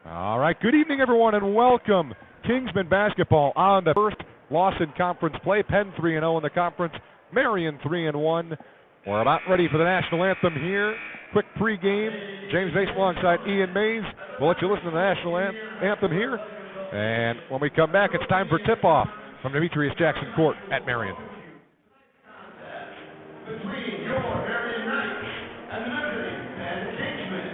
All right, good evening, everyone, and welcome. Kingsman basketball on the first loss in conference play. Penn 3-0 in the conference. Marian 3-1. We're about ready for the national anthem here. Quick pregame. James Bass alongside Ian Mays. We'll let you listen to the national anthem here. And when we come back, it's time for tip-off from Demetrius Jackson Court at Marian. Between your Marian Knights and the Liberty and Kingsman.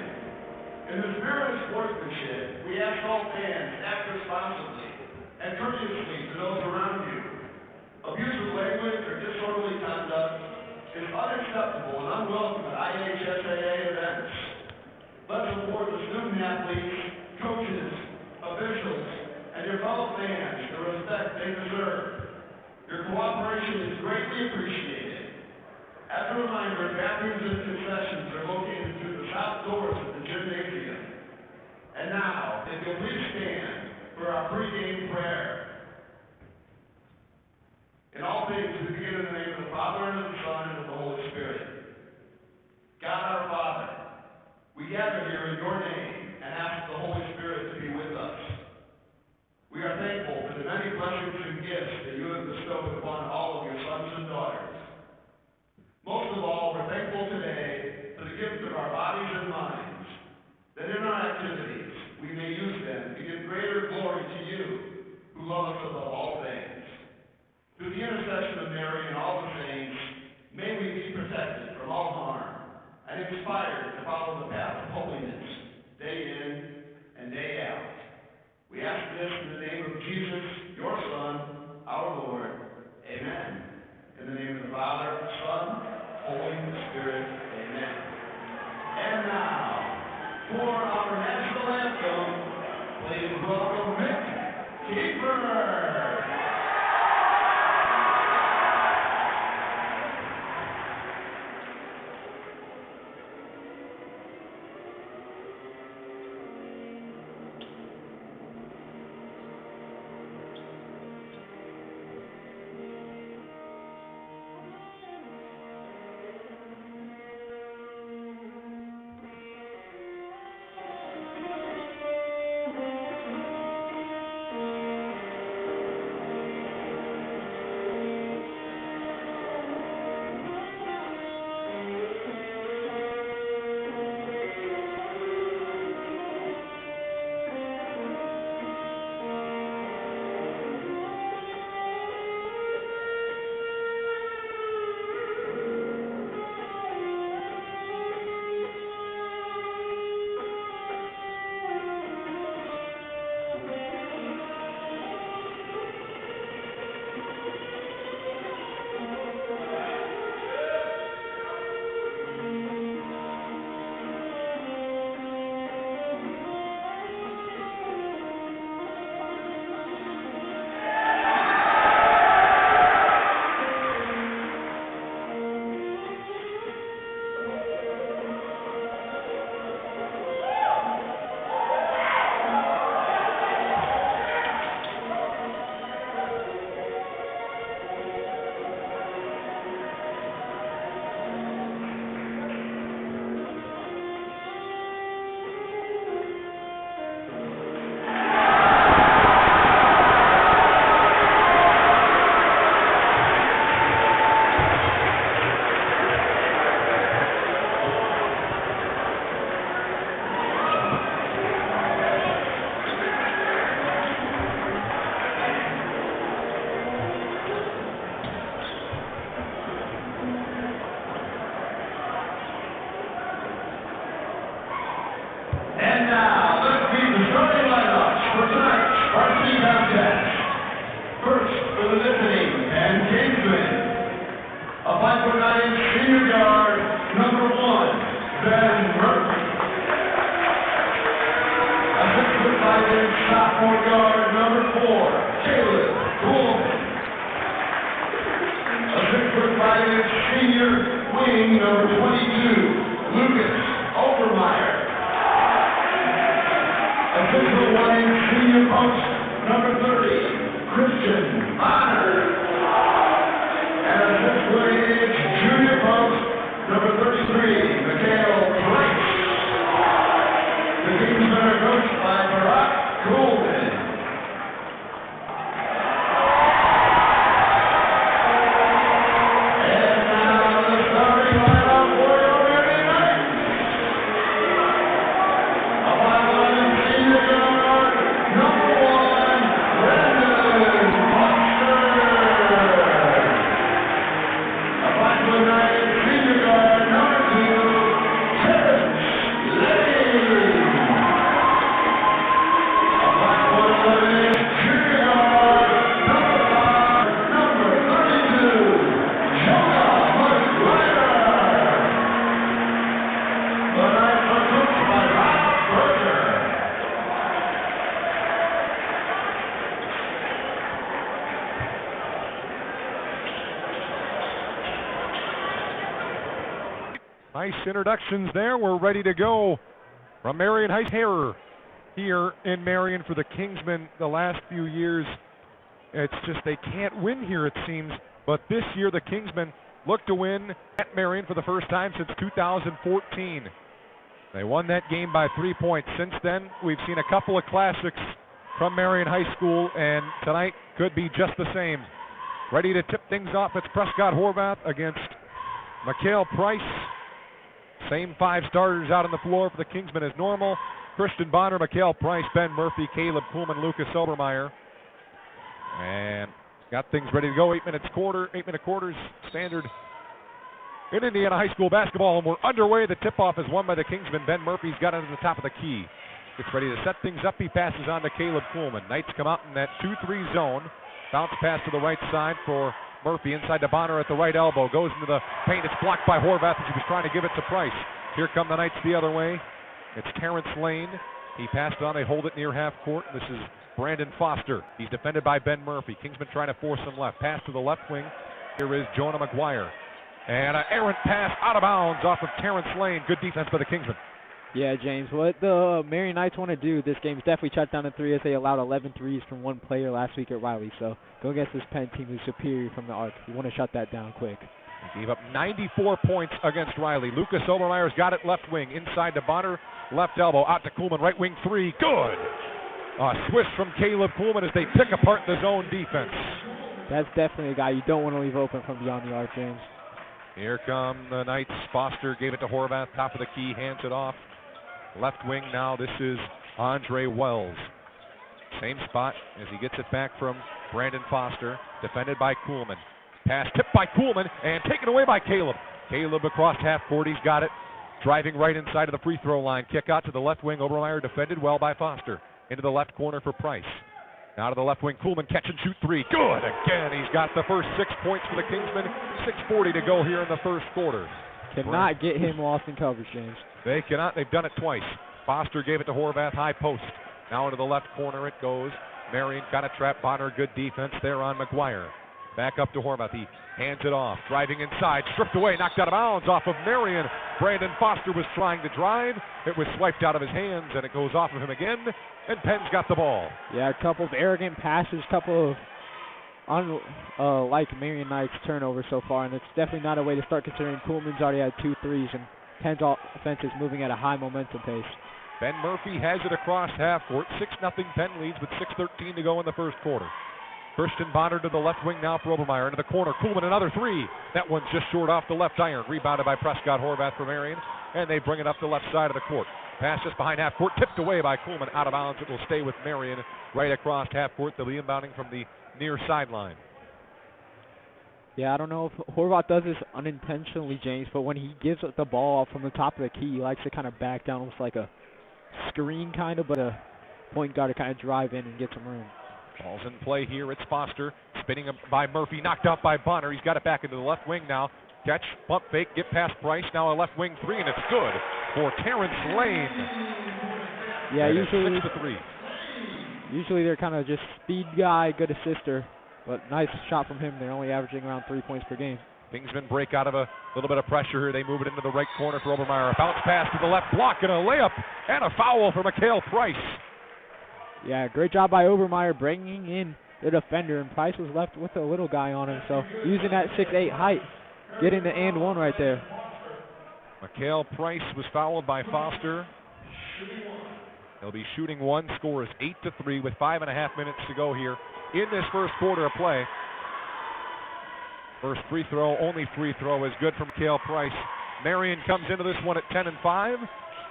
In the spirit of sportsmanship, we ask all fans to act responsibly and courteously to those around you. Abusive language or disorderly conduct is unacceptable and unwelcome at IHSAA events. Let's afford the student athletes, coaches, officials, and your fellow fans the respect they deserve. Your cooperation is greatly appreciated. As a reminder, bathrooms and concessions are located through the south doors of the gymnasium. And now, if you'll please stand for our pregame prayer. In all things, we begin in the name of the Father, and of the Son, and of the Holy Spirit. God our Father, we gather here in your name and ask the Holy Spirit to be with us. We are thankful for the many blessings and gifts that you have bestowed upon all of your sons and daughters. Most of all, we're thankful today for the gift of our bodies and minds, that in our activities we may use them to give greater glory to you, who love us above all things. Through the intercession of Mary and all the saints, may we be protected from all harm and inspired to follow the path of holiness day in and day out. We ask this in the name of Jesus, your Son, our Lord. Amen. In the name of the Father, Son, Holy Spirit, amen. And now, for our national anthem, please welcome Mick Keeper. The Kingsmen are coached by Nice introductions there. We're ready to go from Marian High School here in Marian for the Kingsmen the last few years. It's just they can't win here, it seems. But this year the Kingsmen look to win at Marian for the first time since 2014. They won that game by 3 points. Since then, we've seen a couple of classics from Marian High School, and tonight could be just the same. Ready to tip things off, it's Prescott Horvath against Mikhail Price. Same 5 starters out on the floor for the Kingsmen as normal. Christian Bonner, Mikhail Price, Ben Murphy, Caleb Kuhlman, Lucas Obermeyer. And got things ready to go. 8-minute quarters, standard in Indiana High School basketball, and we're underway. The tip-off is won by the Kingsmen. Ben Murphy's got it at the top of the key. Gets ready to set things up. He passes on to Caleb Kuhlman. Knights come out in that 2-3 zone. Bounce pass to the right side for Murphy. Inside to Bonner at the right elbow. Goes into the paint. It's blocked by Horvath as he was trying to give it to Price. Here come the Knights the other way. It's Terrence Lane. He passed on. They hold it near half court. This is Brandon Foster. He's defended by Ben Murphy. Kingsman trying to force him left. Pass to the left wing. Here is Jonah McGuire. And an errant pass out of bounds off of Terrence Lane. Good defense by the Kingsmen. Yeah, James, what the Marian Knights want to do this game is definitely shut down the three, as they allowed 11 threes from one player last week at Riley. So go against this Penn team who's superior from the arc. You want to shut that down quick. He gave up 94 points against Riley. Lucas Obermeyer's got it left wing. Inside to Bonner. Left elbow. Out to Kuhlman. Right wing three. Good. A swish from Caleb Kuhlman as they pick apart the zone defense. That's definitely a guy you don't want to leave open from beyond the arc, James. Here come the Knights. Foster gave it to Horvath. Top of the key. Hands it off. Left wing now. This is Andre Wells. Same spot as he gets it back from Brandon Foster. Defended by Kuhlman. Pass tipped by Kuhlman and taken away by Caleb. Caleb across half court. He's got it. Driving right inside of the free throw line. Kick out to the left wing. Obermeyer defended well by Foster. Into the left corner for Price. Now to the left wing. Kuhlman catch and shoot three. Good again. He's got the first 6 points for the Kingsmen. 6:40 to go here in the first quarter. Cannot get him lost in coverage, James. They cannot. They've done it twice. Foster gave it to Horvath. High post. Now into the left corner it goes. Marian got a trap. Bonner, good defense there on McGuire. Back up to Horvath. He hands it off. Driving inside. Stripped away. Knocked out of bounds off of Marian. Brandon Foster was trying to drive. It was swiped out of his hands, and it goes off of him again. And Penn's got the ball. Yeah, a couple of arrogant passes, couple of unlike Marian Knights turnovers so far, and it's definitely not a way to start considering Kuhlman's already had 2 threes, and Penn's offense is moving at a high momentum pace. Ben Murphy has it across half court. 6-0 Penn leads with 6:13 to go in the first quarter. Christian Bonner to the left wing now for Obermeyer. Into the corner. Kuhlman another three. That one's just short off the left iron. Rebounded by Prescott Horvath for Marian. And they bring it up the left side of the court. Pass just behind half court. Tipped away by Kuhlman. Out of bounds. It will stay with Marian right across half court. They'll be inbounding from the near sideline. Yeah, I don't know if Horvath does this unintentionally, James, but when he gives the ball from the top of the key, he likes to kind of back down almost like a screen kind of, but a point guard to kind of drive in and get some room. Ball's in play here. It's Foster. Spinning by Murphy. Knocked out by Bonner. He's got it back into the left wing now. Catch, pump fake, get past Price. Now a left wing three, and it's good for Terrence Lane. Yeah, and usually they're kind of just speed guy, good assister. But nice shot from him. They're only averaging around 3 points per game. Kingsmen break out of a little bit of pressure here. They move it into the right corner for Obermeyer. A bounce pass to the left block and a layup and a foul for Mikhail Price. Yeah, great job by Obermeyer bringing in the defender, and Price was left with a little guy on him. So using that 6'8" height, getting the and one right there. Mikhail Price was fouled by Foster. He'll be shooting one. Score is 8-3 with 5.5 minutes to go here in this first quarter of play. First free throw, only free throw is good from Mikhail Price. Marian comes into this one at 10-5.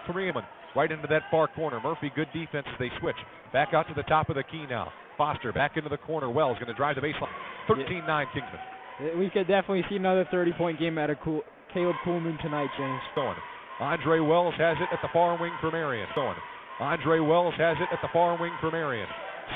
Marian right into that far corner. Murphy, good defense as they switch. Back out to the top of the key now. Foster back into the corner. Wells going to drive the baseline. 13-9 Kingsmen. We could definitely see another 30-point game out of Caleb Kuhlman tonight, James. Going. Andre Wells has it at the far wing for Marian. Going. Andre Wells has it at the far wing for Marian.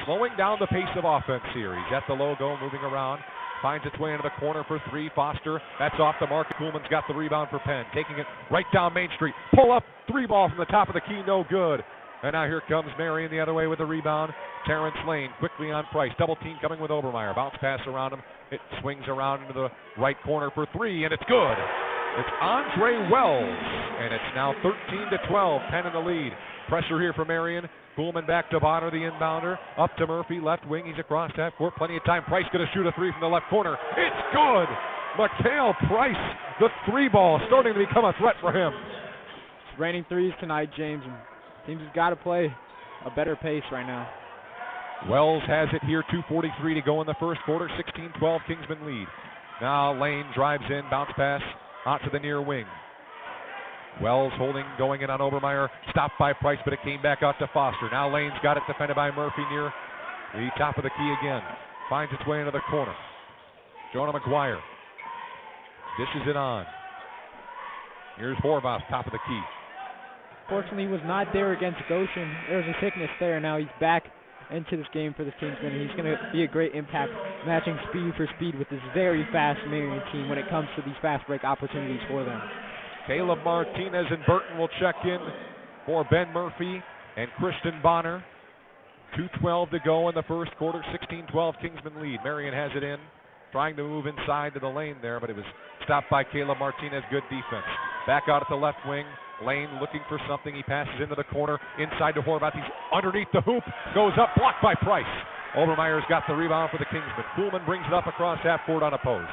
Slowing down the pace of offense here. He's at the logo, moving around. Finds its way into the corner for three. Foster, that's off the mark. Kuhlman's got the rebound for Penn. Taking it right down Main Street. Pull up, three ball from the top of the key, no good. And now here comes Marian the other way with the rebound. Terrence Lane quickly on Price. Double team coming with Obermeyer. Bounce pass around him. It swings around into the right corner for three, and it's good. It's Andre Wells, and it's now 13-12. Penn in the lead. Pressure here for Marian. Kuhlman back to Bonner, the inbounder. Up to Murphy, left wing. He's across half court. Plenty of time. Price going to shoot a three from the left corner. It's good. Mikhail Price, the three ball, starting to become a threat for him. It's raining threes tonight, James, and teams have got to play a better pace right now. Wells has it here. 2:43 to go in the first quarter. 16-12, Kingsman lead. Now Lane drives in, bounce pass out to the near wing. Wells holding, going in on Obermeyer. Stopped by Price, but it came back out to Foster. Now Lane's got it, defended by Murphy near the top of the key again. Finds its way into the corner. Jonah McGuire dishes it on. Here's Horvath, top of the key. Fortunately, he was not there against Goshen. There was a sickness there. Now he's back into this game for the Kingsmen. He's going to be a great impact, matching speed for speed with this very fast Marian team when it comes to these fast break opportunities for them. Caleb Martinez and Burton will check in for Ben Murphy and Christian Bonner. 2:12 to go in the first quarter. 16-12 Kingsman lead. Marian has it in, trying to move inside to the lane there, but it was stopped by Caleb Martinez. Good defense. Back out at the left wing. Lane looking for something. He passes into the corner. Inside to Horvath. He's underneath the hoop. Goes up. Blocked by Price. Obermeyer's got the rebound for the Kingsmen. Kuhlman brings it up across half court unopposed.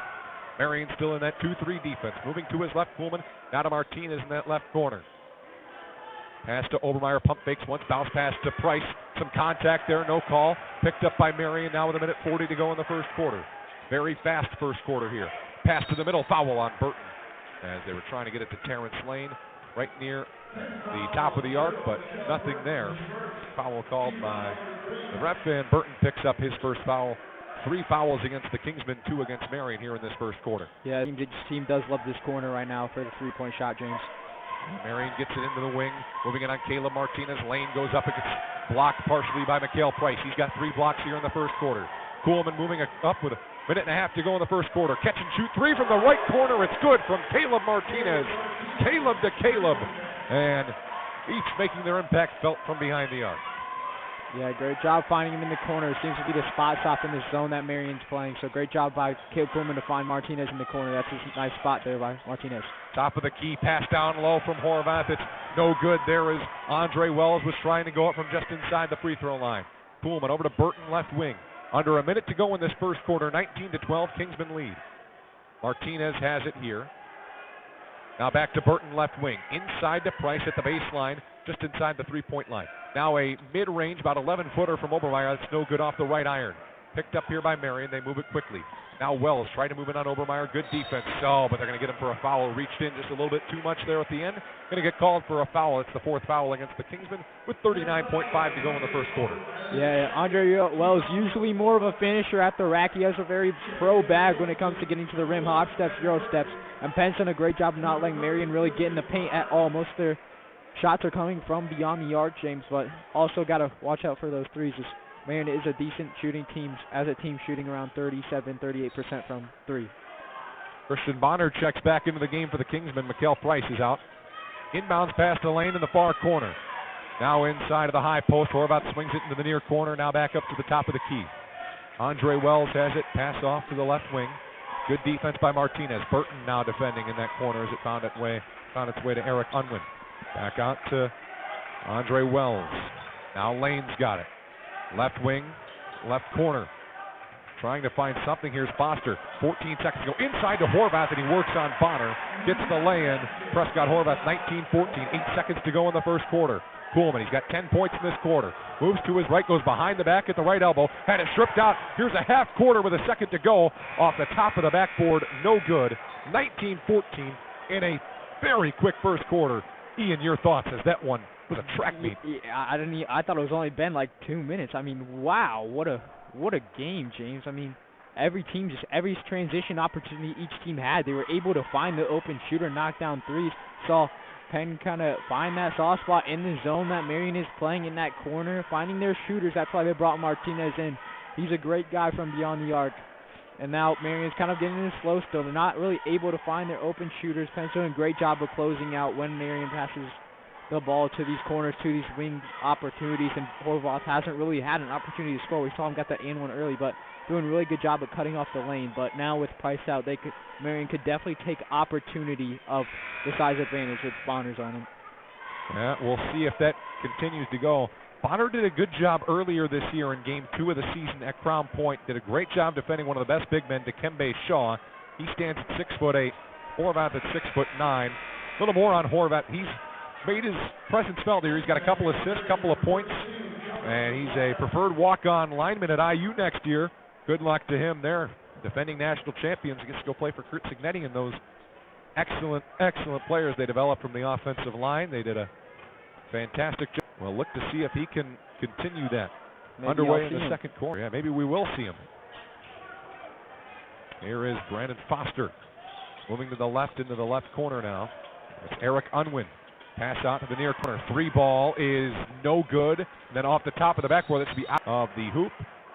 Marian still in that 2-3 defense. Moving to his left, Kuhlman. Now to Martinez in that left corner. Pass to Obermeyer. Pump fakes once. Bounce pass to Price. Some contact there. No call. Picked up by Marian now with 1:40 to go in the first quarter. Very fast first quarter here. Pass to the middle. Foul on Burton as they were trying to get it to Terrence Lane right near the top of the arc, but nothing there. Foul called by the ref, and Burton picks up his first foul. 3 fouls against the Kingsmen, 2 against Marian here in this first quarter. Yeah, the team does love this corner right now for the three-point shot, James. Marian gets it into the wing, moving it on Caleb Martinez. Lane goes up and gets blocked partially by Mikhail Price. He's got 3 blocks here in the first quarter. Kuhlman moving up with 1.5 to go in the first quarter. Catch and shoot 3 from the right corner. It's good from Caleb Martinez. Caleb to Caleb. And each making their impact felt from behind the arc. Yeah, great job finding him in the corner. It seems to be the spot stop in the zone that Marian's playing. So great job by Caleb Kuhlman to find Martinez in the corner. That's a nice spot there by Martinez. Top of the key, pass down low from Horvath. It's no good. There is Andre Wells was trying to go up from just inside the free throw line. Kuhlman over to Burton, left wing. Under a minute to go in this first quarter, 19-12, Kingsman lead. Martinez has it here. Now back to Burton, left wing. Inside to Price at the baseline, just inside the three-point line. Now a mid-range, about 11-footer from Obermeyer. That's no good off the right iron. Picked up here by Marian. They move it quickly. Now Wells trying to move it on Obermeyer. Good defense. Oh, but they're going to get him for a foul. Reached in just a little bit too much there at the end. Going to get called for a foul. It's the 4th foul against the Kingsmen with 39.5 to go in the first quarter. Yeah, Andre Wells usually more of a finisher at the rack. He has a very pro bag when it comes to getting to the rim. Hop steps, Euro steps. And Penn's done a great job of not letting Marian really get in the paint at all. Most of their shots are coming from beyond the arc, James, but also got to watch out for those threes. Marian is a decent shooting team, as a team shooting around 37-38% from 3. Christian Bonner checks back into the game for the Kingsmen. Mikhail Price is out. Inbounds pass to Lane in the far corner. Now inside of the high post. Horvath swings it into the near corner. Now back up to the top of the key. Andre Wells has it. Pass off to the left wing. Good defense by Martinez. Burton now defending in that corner as it found its way to Eric Unwin. Back out to Andre Wells. Now Lane's got it. Left wing, left corner. Trying to find something. Here's Foster. 14 seconds to go. Inside to Horvath, and he works on Bonner. Gets the lay-in. Prescott Horvath, 19-14. 8 seconds to go in the first quarter. Kuhlman, he's got 10 points in this quarter. Moves to his right, goes behind the back at the right elbow. Had it stripped out. Here's a half quarter with a second to go. Off the top of the backboard, no good. 19-14 in a very quick first quarter. Ian, your thoughts as that one was a track meet? Yeah, I thought it was only been like 2 minutes. I mean, wow, what a game, James. I mean, every transition opportunity each team had, they were able to find the open shooter, knock down threes. Saw Penn kind of find that soft spot in the zone that Marian is playing in that corner, finding their shooters. That's why they brought Martinez in. He's a great guy from beyond the arc. And now Marian's kind of getting in slow still. They're not really able to find their open shooters. Penn's doing a great job of closing out when Marian passes the ball to these corners, to these wing opportunities, and Horvath hasn't really had an opportunity to score. We saw him get that and one early, but doing a really good job of cutting off the lane. But now with Price out, Marian could definitely take opportunity of the size advantage with Bonners on him. Yeah, we'll see if that continues to go. Bonner did a good job earlier this year in Game 2 of the season at Crown Point. Did a great job defending one of the best big men, Dikembe Shaw. He stands at 6'8". Horvath at 6'9". A little more on Horvath. He's made his presence felt here. He's got a couple assists, couple of points, and he's a preferred walk-on lineman at IU next year. Good luck to him there. Defending national champions. He gets to go play for Kurt Cignetti and those excellent, excellent players they developed from the offensive line. They did a fantastic job. We'll look to see if he can continue that. Maybe Underway in the second quarter. Yeah, maybe we will see him. Here is Brandon Foster moving to the left into the left corner now. It's Eric Unwin. Pass out to the near corner. 3 ball is no good. And then off the top of the backboard, this will be out of the hoop.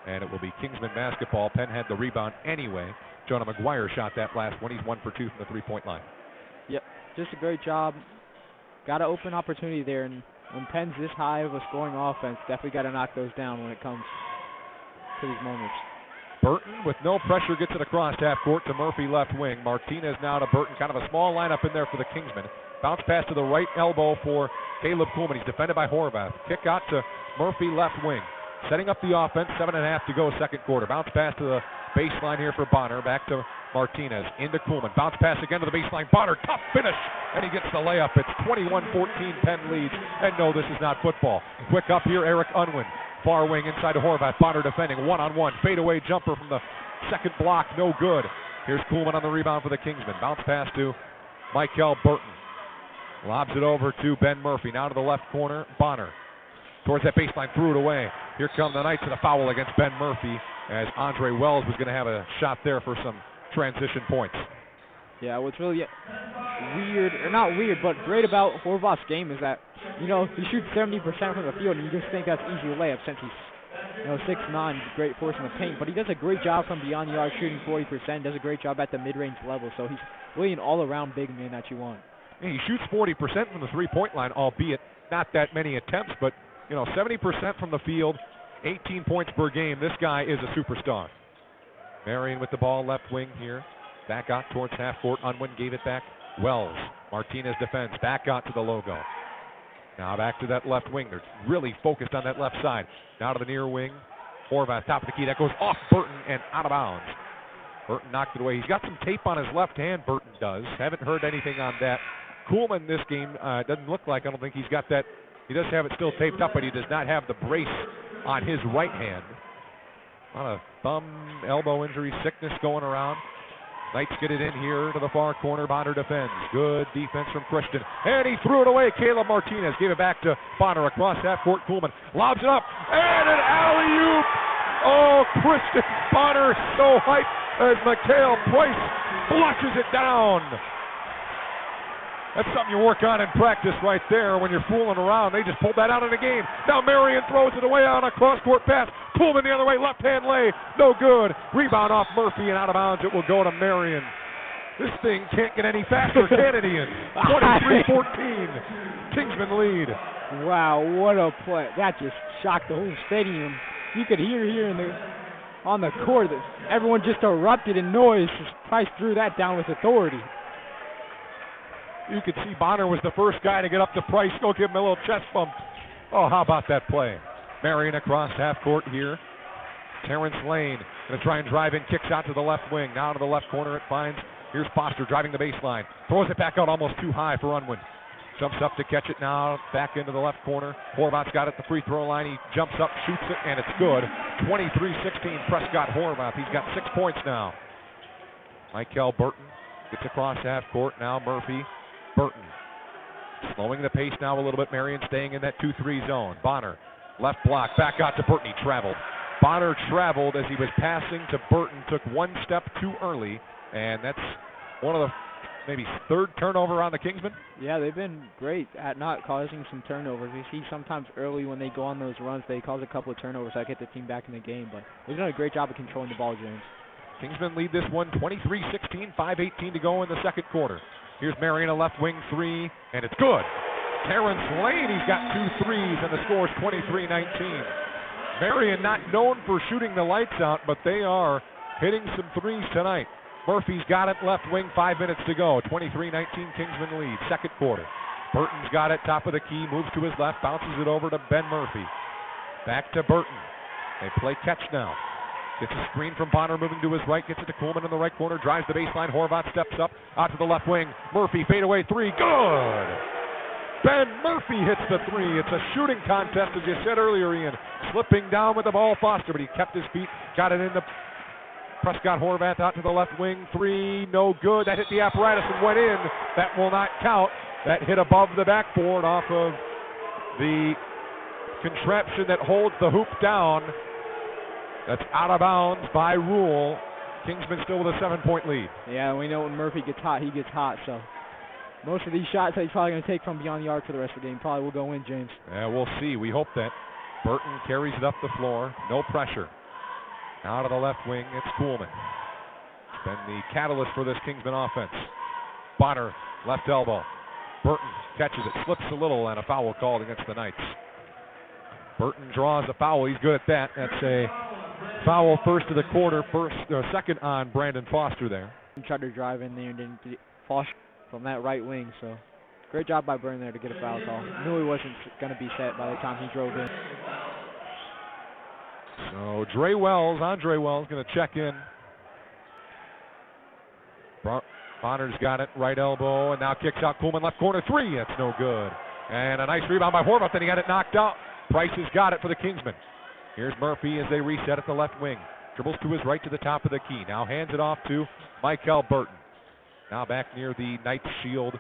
And it will be Kingsman basketball. Penn had the rebound anyway. Jonah McGuire shot that last one. He's 1 for 2 from the three-point line. Yep, just a great job. Got an open opportunity there, and when Penn's this high of a scoring offense, definitely got to knock those down when it comes to these moments. Burton with no pressure gets it across half court to Murphy left wing. Martinez now to Burton. Kind of a small lineup in there for the Kingsmen. Bounce pass to the right elbow for Caleb Kuhlman. He's defended by Horvath. Kick out to Murphy left wing. Setting up the offense. 7.5 to go second quarter. Bounce pass to the baseline here for Bonner. Back to Martinez. Into Kuhlman. Bounce pass again to the baseline. Bonner, tough finish. And he gets the layup. It's 21-14. Penn leads. And no, this is not football. Quick up here, Eric Unwin. Far wing inside to Horvath. Bonner defending. One-on-one. Fadeaway jumper from the second block. No good. Here's Kuhlman on the rebound for the Kingsmen. Bounce pass to Michael Burton. Lobs it over to Ben Murphy. Now to the left corner. Bonner. Towards that baseline. Threw it away. Here come the Knights and a foul against Ben Murphy as Andre Wells was going to have a shot there for some transition points. Yeah, what's really weird, or not weird, but great about Horvath's game is that, you know, he shoots 70% from the field, and you just think that's easy layup since he's, 6'9", great force in the paint. But he does a great job from beyond the arc, shooting 40%, does a great job at the mid-range level. So he's really an all-around big man that you want. Yeah, he shoots 40% from the three-point line, albeit not that many attempts, but 70% from the field, 18 points per game. This guy is a superstar. Marian with the ball, left wing here. Back out towards half court. Unwin gave it back. Wells. Martinez defends. Back out to the logo. Now back to that left wing. They're really focused on that left side. Now to the near wing. Horvath, top of the key. That goes off Burton and out of bounds. Burton knocked it away. He's got some tape on his left hand, Burton does. Haven't heard anything on that. Kuhlman this game doesn't look like, I don't think he's got that. He does have it still taped up, but he does not have the brace on his right hand. A lot of thumb, elbow injury, sickness going around. Knights get it in here to the far corner. Bonner defends. Good defense from Christian. And he threw it away. Caleb Martinez gave it back to Bonner across half court. Kuhlman lobs it up. And an alley-oop. Oh, Christian Bonner so hyped as Mikhail Price flushes it down. That's something you work on in practice right there when you're fooling around. They just pulled that out in the game. Now Marian throws it away on a cross-court pass. Kuhlman the other way, left-hand lay. No good. Rebound off Murphy and out of bounds. It will go to Marian. This thing can't get any faster, can it, Ian? 23-14. Kingsman lead. Wow, what a play. That just shocked the whole stadium. You could hear here on the court that everyone just erupted in noise. Price threw that down with authority. You could see Bonner was the first guy to get up to Price. Go give him a little chest bump. Oh, how about that play? Marian across half court here. Terrence Lane going to try and drive in. Kicks out to the left wing. Now to the left corner it finds. Here's Foster driving the baseline. Throws it back out almost too high for Unwin. Jumps up to catch it now. Back into the left corner. Horvath's got it at the free throw line. He jumps up, shoots it, and it's good. 23-16 Prescott Horvath. He's got 6 points now. Michael Burton gets across half court. Now Murphy. Burton slowing the pace now a little bit. Marian staying in that 2-3 zone. Bonner, left block, back out to Burton. He traveled. Bonner traveled as he was passing to Burton. Took one step too early, and that's one of the maybe third turnover on the Kingsmen. Yeah, they've been great at not causing some turnovers. You see sometimes early when they go on those runs, they cause a couple of turnovers that get the team back in the game, but they've done a great job of controlling the ball, James. Kingsmen lead this one 23-16, 5:18 to go in the second quarter. Here's Marian, a left wing three, and it's good. Terrence Lane, he's got 2 threes, and the score is 23-19. Marian not known for shooting the lights out, but they are hitting some threes tonight. Murphy's got it left wing, 5 minutes to go. 23-19 Kingsman lead, second quarter. Burton's got it, top of the key, moves to his left, bounces it over to Ben Murphy. Back to Burton. They play catch now. Gets a screen from Bonner, moving to his right, gets it to Kuhlman in the right corner, drives the baseline. Horvath steps up, out to the left wing. Murphy, fadeaway three, good! Ben Murphy hits the three. It's a shooting contest, as you said earlier, Ian. Slipping down with the ball, Foster, but he kept his feet, got it in the Prescott. Horvath out to the left wing, three, no good. That hit the apparatus and went in. That will not count. That hit above the backboard off of the contraption that holds the hoop down. That's out of bounds by rule. Kingsman still with a 7-point lead. Yeah, we know when Murphy gets hot, he gets hot. So most of these shots that he's probably going to take from beyond the arc for the rest of the game probably will go in, James. Yeah, we'll see. We hope that. Burton carries it up the floor. No pressure. Out of the left wing, it's Kuhlman. Been the catalyst for this Kingsman offense. Bonner, left elbow. Burton catches it, slips a little, and a foul called against the Knights. Burton draws a foul. He's good at that. That's a foul first of the quarter, second on Brandon Foster there. He tried to drive in there and didn't Foster from that right wing, so great job by Burton there to get a foul call. Knew he wasn't going to be set by the time he drove in. So Andre Wells going to check in. Bonner's got it, right elbow, and now kicks out Kuhlman, left corner, three. That's no good. And a nice rebound by Horvath, then he had it knocked out. Price has got it for the Kingsmen. Here's Murphy as they reset at the left wing. Dribbles to his right to the top of the key. Now hands it off to Michael Burton. Now back near the Knights shield.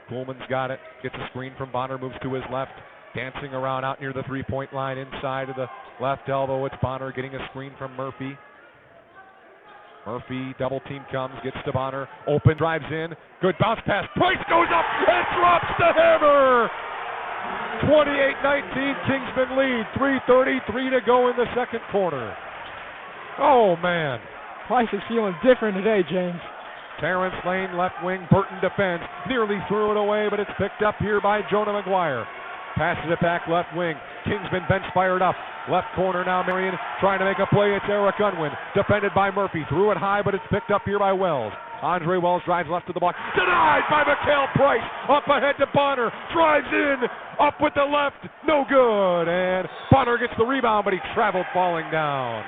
Kuhlman's got it. Gets a screen from Bonner, moves to his left. Dancing around out near the three-point line inside of the left elbow. It's Bonner getting a screen from Murphy. Murphy, double team comes, gets to Bonner. Open, drives in. Good bounce pass. Price goes up and drops the hammer. 28-19 Kingsman lead. 3:33 to go in the second quarter. Oh, man. Price is feeling different today, James. Terrence Lane, left wing. Burton defends. Nearly threw it away, but it's picked up here by Jonah McGuire. Passes it back left wing. Kingsman bench fired up. Left corner now, Marian trying to make a play. It's Eric Unwin. Defended by Murphy. Threw it high, but it's picked up here by Wells. Andre Wells drives left to the block. Denied by Mikhail Price. Up ahead to Bonner. Drives in. Up with the left. No good. And Bonner gets the rebound, but he traveled falling down.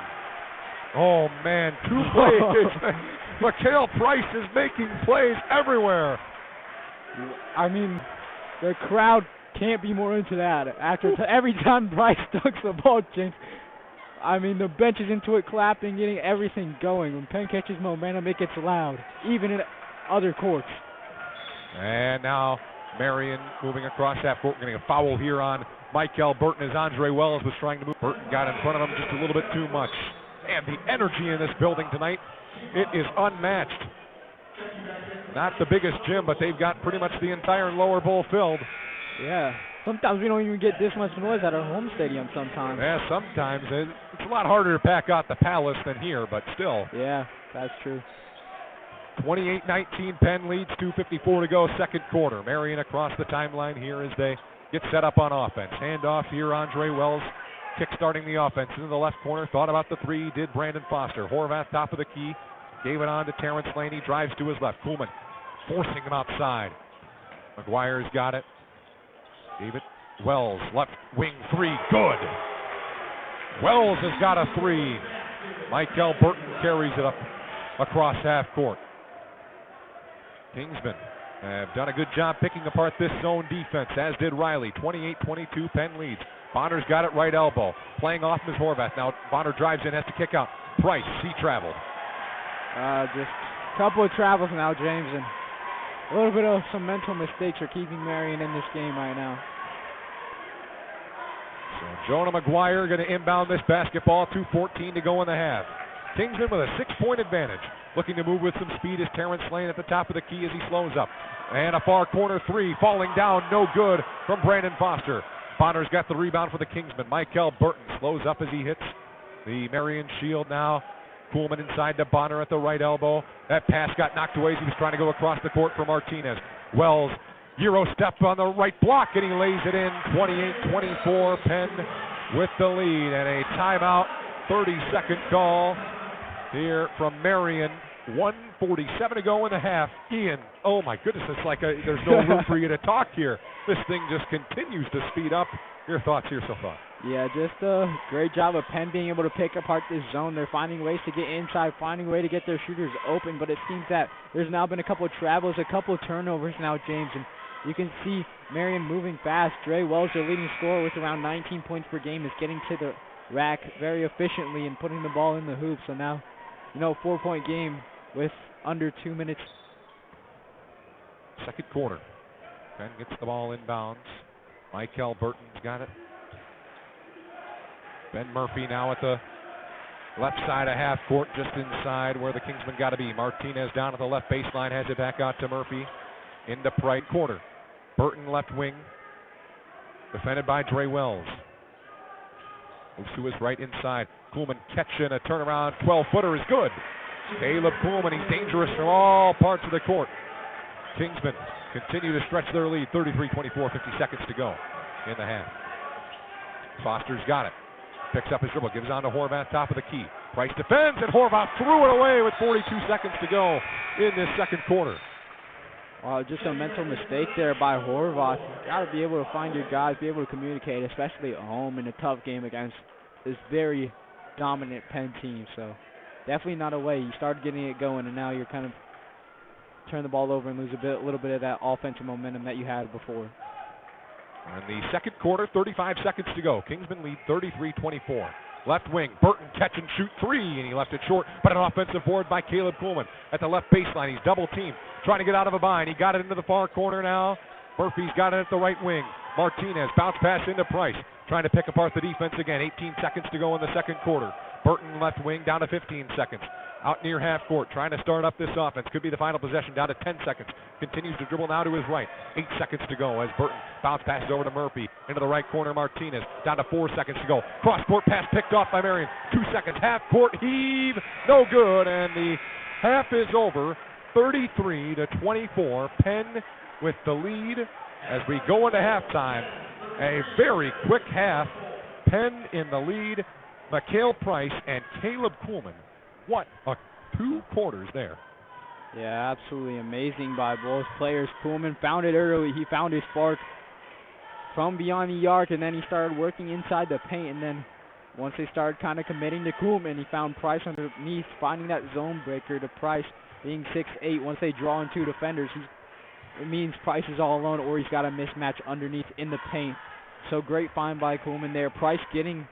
Oh, man. 2 plays. Mikhail Price is making plays everywhere. I mean, the crowd can't be more into that. Every time Price dunks the ball, James, I mean, the bench is into it, clapping, getting everything going. When Penn catches momentum, it gets loud, even in other courts. And now Marian moving across half court, getting a foul here on Michael Burton as Andre Wells was trying to move. Burton got in front of him just a little bit too much. And the energy in this building tonight, it is unmatched. Not the biggest gym, but they've got pretty much the entire lower bowl filled. Yeah. Sometimes we don't even get this much noise at our home stadium sometimes. Yeah, sometimes. It's a lot harder to pack out the Palace than here, but still. Yeah, that's true. 28-19, Penn leads, 2:54 to go, second quarter. Marian across the timeline here as they get set up on offense. Handoff here, Andre Wells kick-starting the offense into the left corner. Thought about the three, did Brandon Foster. Horvath, top of the key, gave it on to Terrence Lane. He drives to his left. Kuhlman forcing him outside. McGuire's got it. David Wells, left wing three, good. Wells has got a three. Michael Burton carries it up across half court. Kingsmen have done a good job picking apart this zone defense, as did Riley. 28-22, Penn leads. Bonner's got it right elbow. Playing off Ms. Horvath. Now Bonner drives in, has to kick out. Price, he traveled. Just a couple of travels now, James, and a little bit of some mental mistakes are keeping Marian in this game right now. So Jonah McGuire going to inbound this basketball. 2:14 to go in the half. Kingsman with a 6-point advantage. Looking to move with some speed is Terrence Lane at the top of the key as he slows up. And a far corner three falling down, no good from Brandon Foster. Bonner's got the rebound for the Kingsmen. Michael Burton slows up as he hits the Marian shield now. Kuhlman inside to Bonner at the right elbow. That pass got knocked away as he was trying to go across the court for Martinez. Wells Euro step on the right block, and he lays it in. 28-24, Penn with the lead, and a timeout, 30-second call here from Marian. 1:47 to go in the half. Ian, oh my goodness, it's like there's no room for you to talk here. This thing just continues to speed up. Your thoughts here so far? Yeah, just a great job of Penn being able to pick apart this zone. They're finding ways to get inside, finding a way to get their shooters open, but it seems that there's now been a couple of travels, a couple of turnovers now, James, and you can see Marian moving fast. Dre Wells, their leading scorer with around 19 points per game, is getting to the rack very efficiently and putting the ball in the hoop. So now, 4-point game with under 2 minutes. Second quarter. Penn gets the ball inbounds. Michael Burton's got it. Ben Murphy now at the left side of half court, just inside where the Kingsmen got to be. Martinez down at the left baseline, has it back out to Murphy into right corner. Burton left wing, defended by Dre Wells. Moves to his right inside. Kuhlman catching a turnaround 12-footer is good. Caleb Kuhlman, he's dangerous from all parts of the court. Kingsmen continue to stretch their lead, 33-24, 50 seconds to go in the half. Foster's got it. Picks up his dribble, gives on to Horvath, top of the key. Price defends, and Horvath threw it away with 42 seconds to go in this second quarter. Wow, just a mental mistake there by Horvath. You got to be able to find your guys, be able to communicate, especially at home in a tough game against this very dominant Penn team. So definitely not a way. You started getting it going, and now you're kind of turn the ball over and lose a little bit of that offensive momentum that you had before. In the second quarter, 35 seconds to go. Kingsmen lead 33-24. Left wing, Burton catch and shoot three, and he left it short, but an offensive board by Caleb Kuhlman. At the left baseline, he's double teamed, trying to get out of a bind. He got it into the far corner now. Murphy's got it at the right wing. Martinez, bounce pass into Price, trying to pick apart the defense again. 18 seconds to go in the second quarter. Burton left wing, down to 15 seconds. Out near half court, trying to start up this offense. Could be the final possession, down to 10 seconds. Continues to dribble now to his right. 8 seconds to go as Burton bounce passes over to Murphy. Into the right corner, Martinez. Down to 4 seconds to go. Cross-court pass picked off by Marian. 2 seconds. Half-court heave. No good, and the half is over. 33-24. Penn with the lead as we go into halftime. A very quick half. Penn in the lead. Mikal Price and Caleb Kuhlman. What a 2 quarters there. Yeah, absolutely amazing by both players. Kuhlman found it early. He found his spark from beyond the arc, and then he started working inside the paint. And then once they started kind of committing to Kuhlman, he found Price underneath, finding that zone breaker to Price being 6'8". Once they draw in 2 defenders, it means Price is all alone, or he's got a mismatch underneath in the paint. So great find by Kuhlman there. Price getting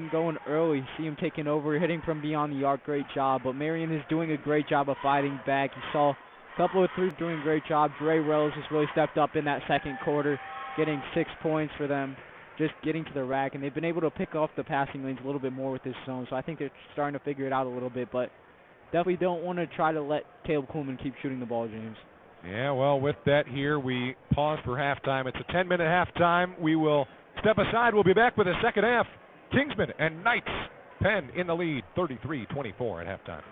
going early. See him taking over, hitting from beyond the arc. Great job. But Marian is doing a great job of fighting back. You saw a couple of threes doing a great job. Dre Wells has really stepped up in that second quarter, getting 6 points for them, just getting to the rack. And they've been able to pick off the passing lanes a little bit more with this zone. So I think they're starting to figure it out a little bit. But definitely don't want to try to let Caleb Kuhlman keep shooting the ball, James. Yeah, well, with that here, we pause for halftime. It's a 10-minute halftime. We will step aside. We'll be back with the second half. Kingsmen and Knights. Penn in the lead, 33-24 at halftime.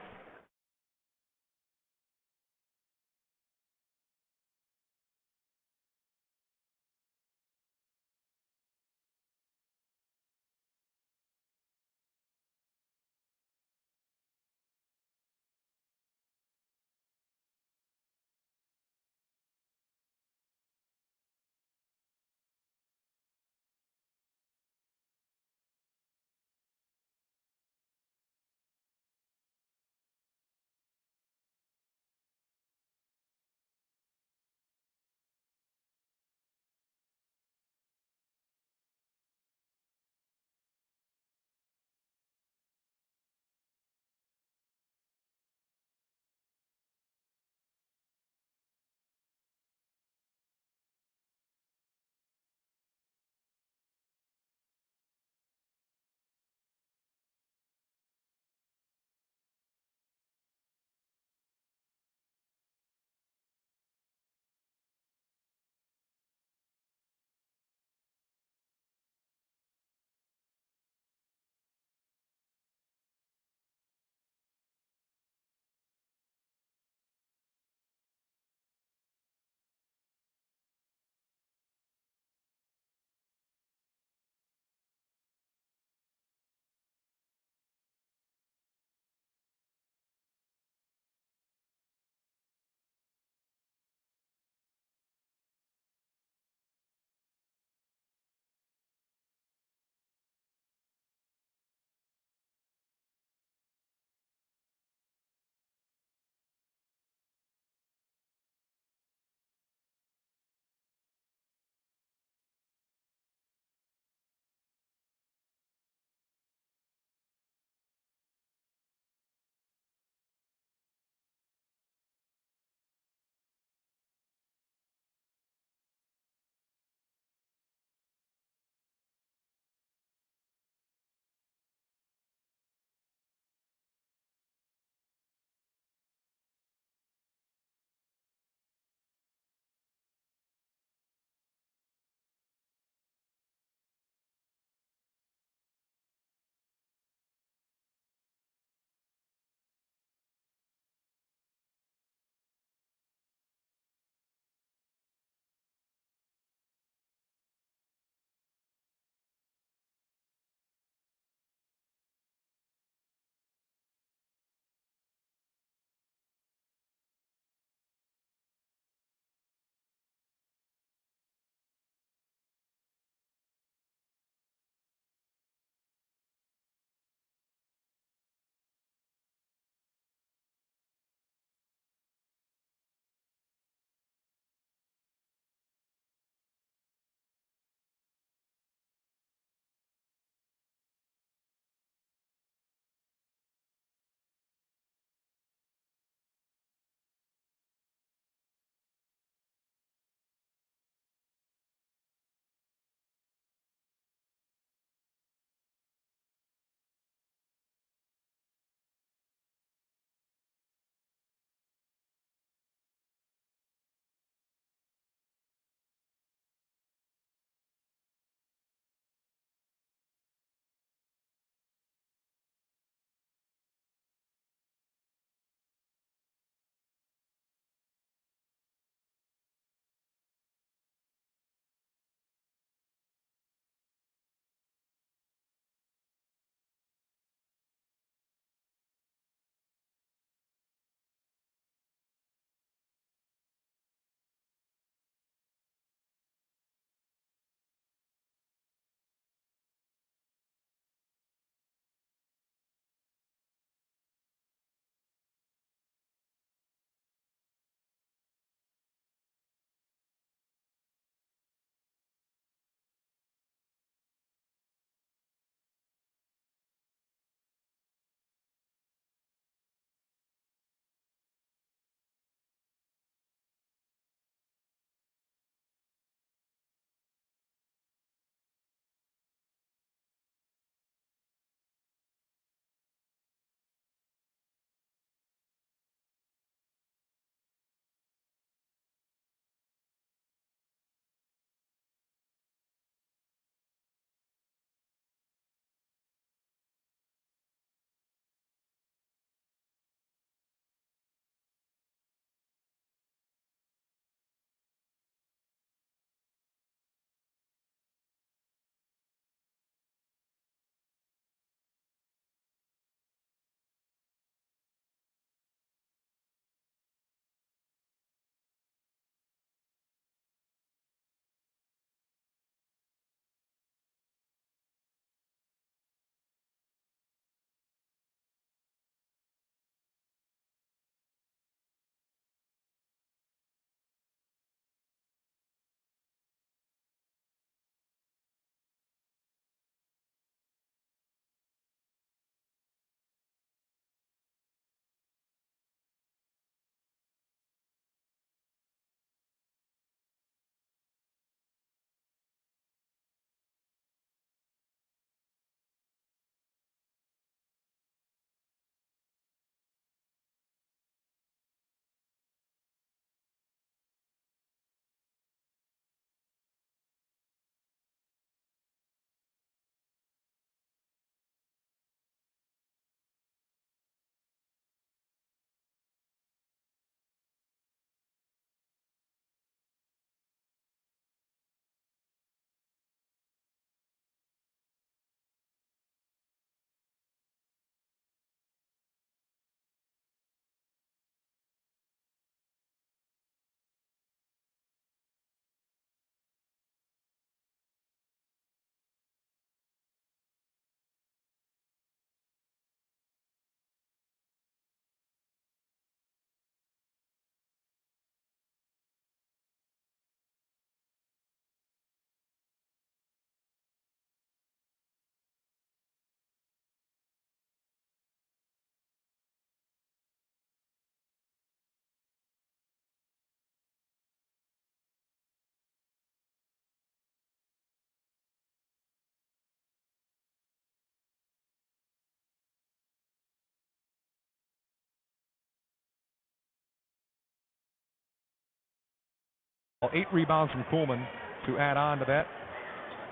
8 rebounds from Kuhlman to add on to that.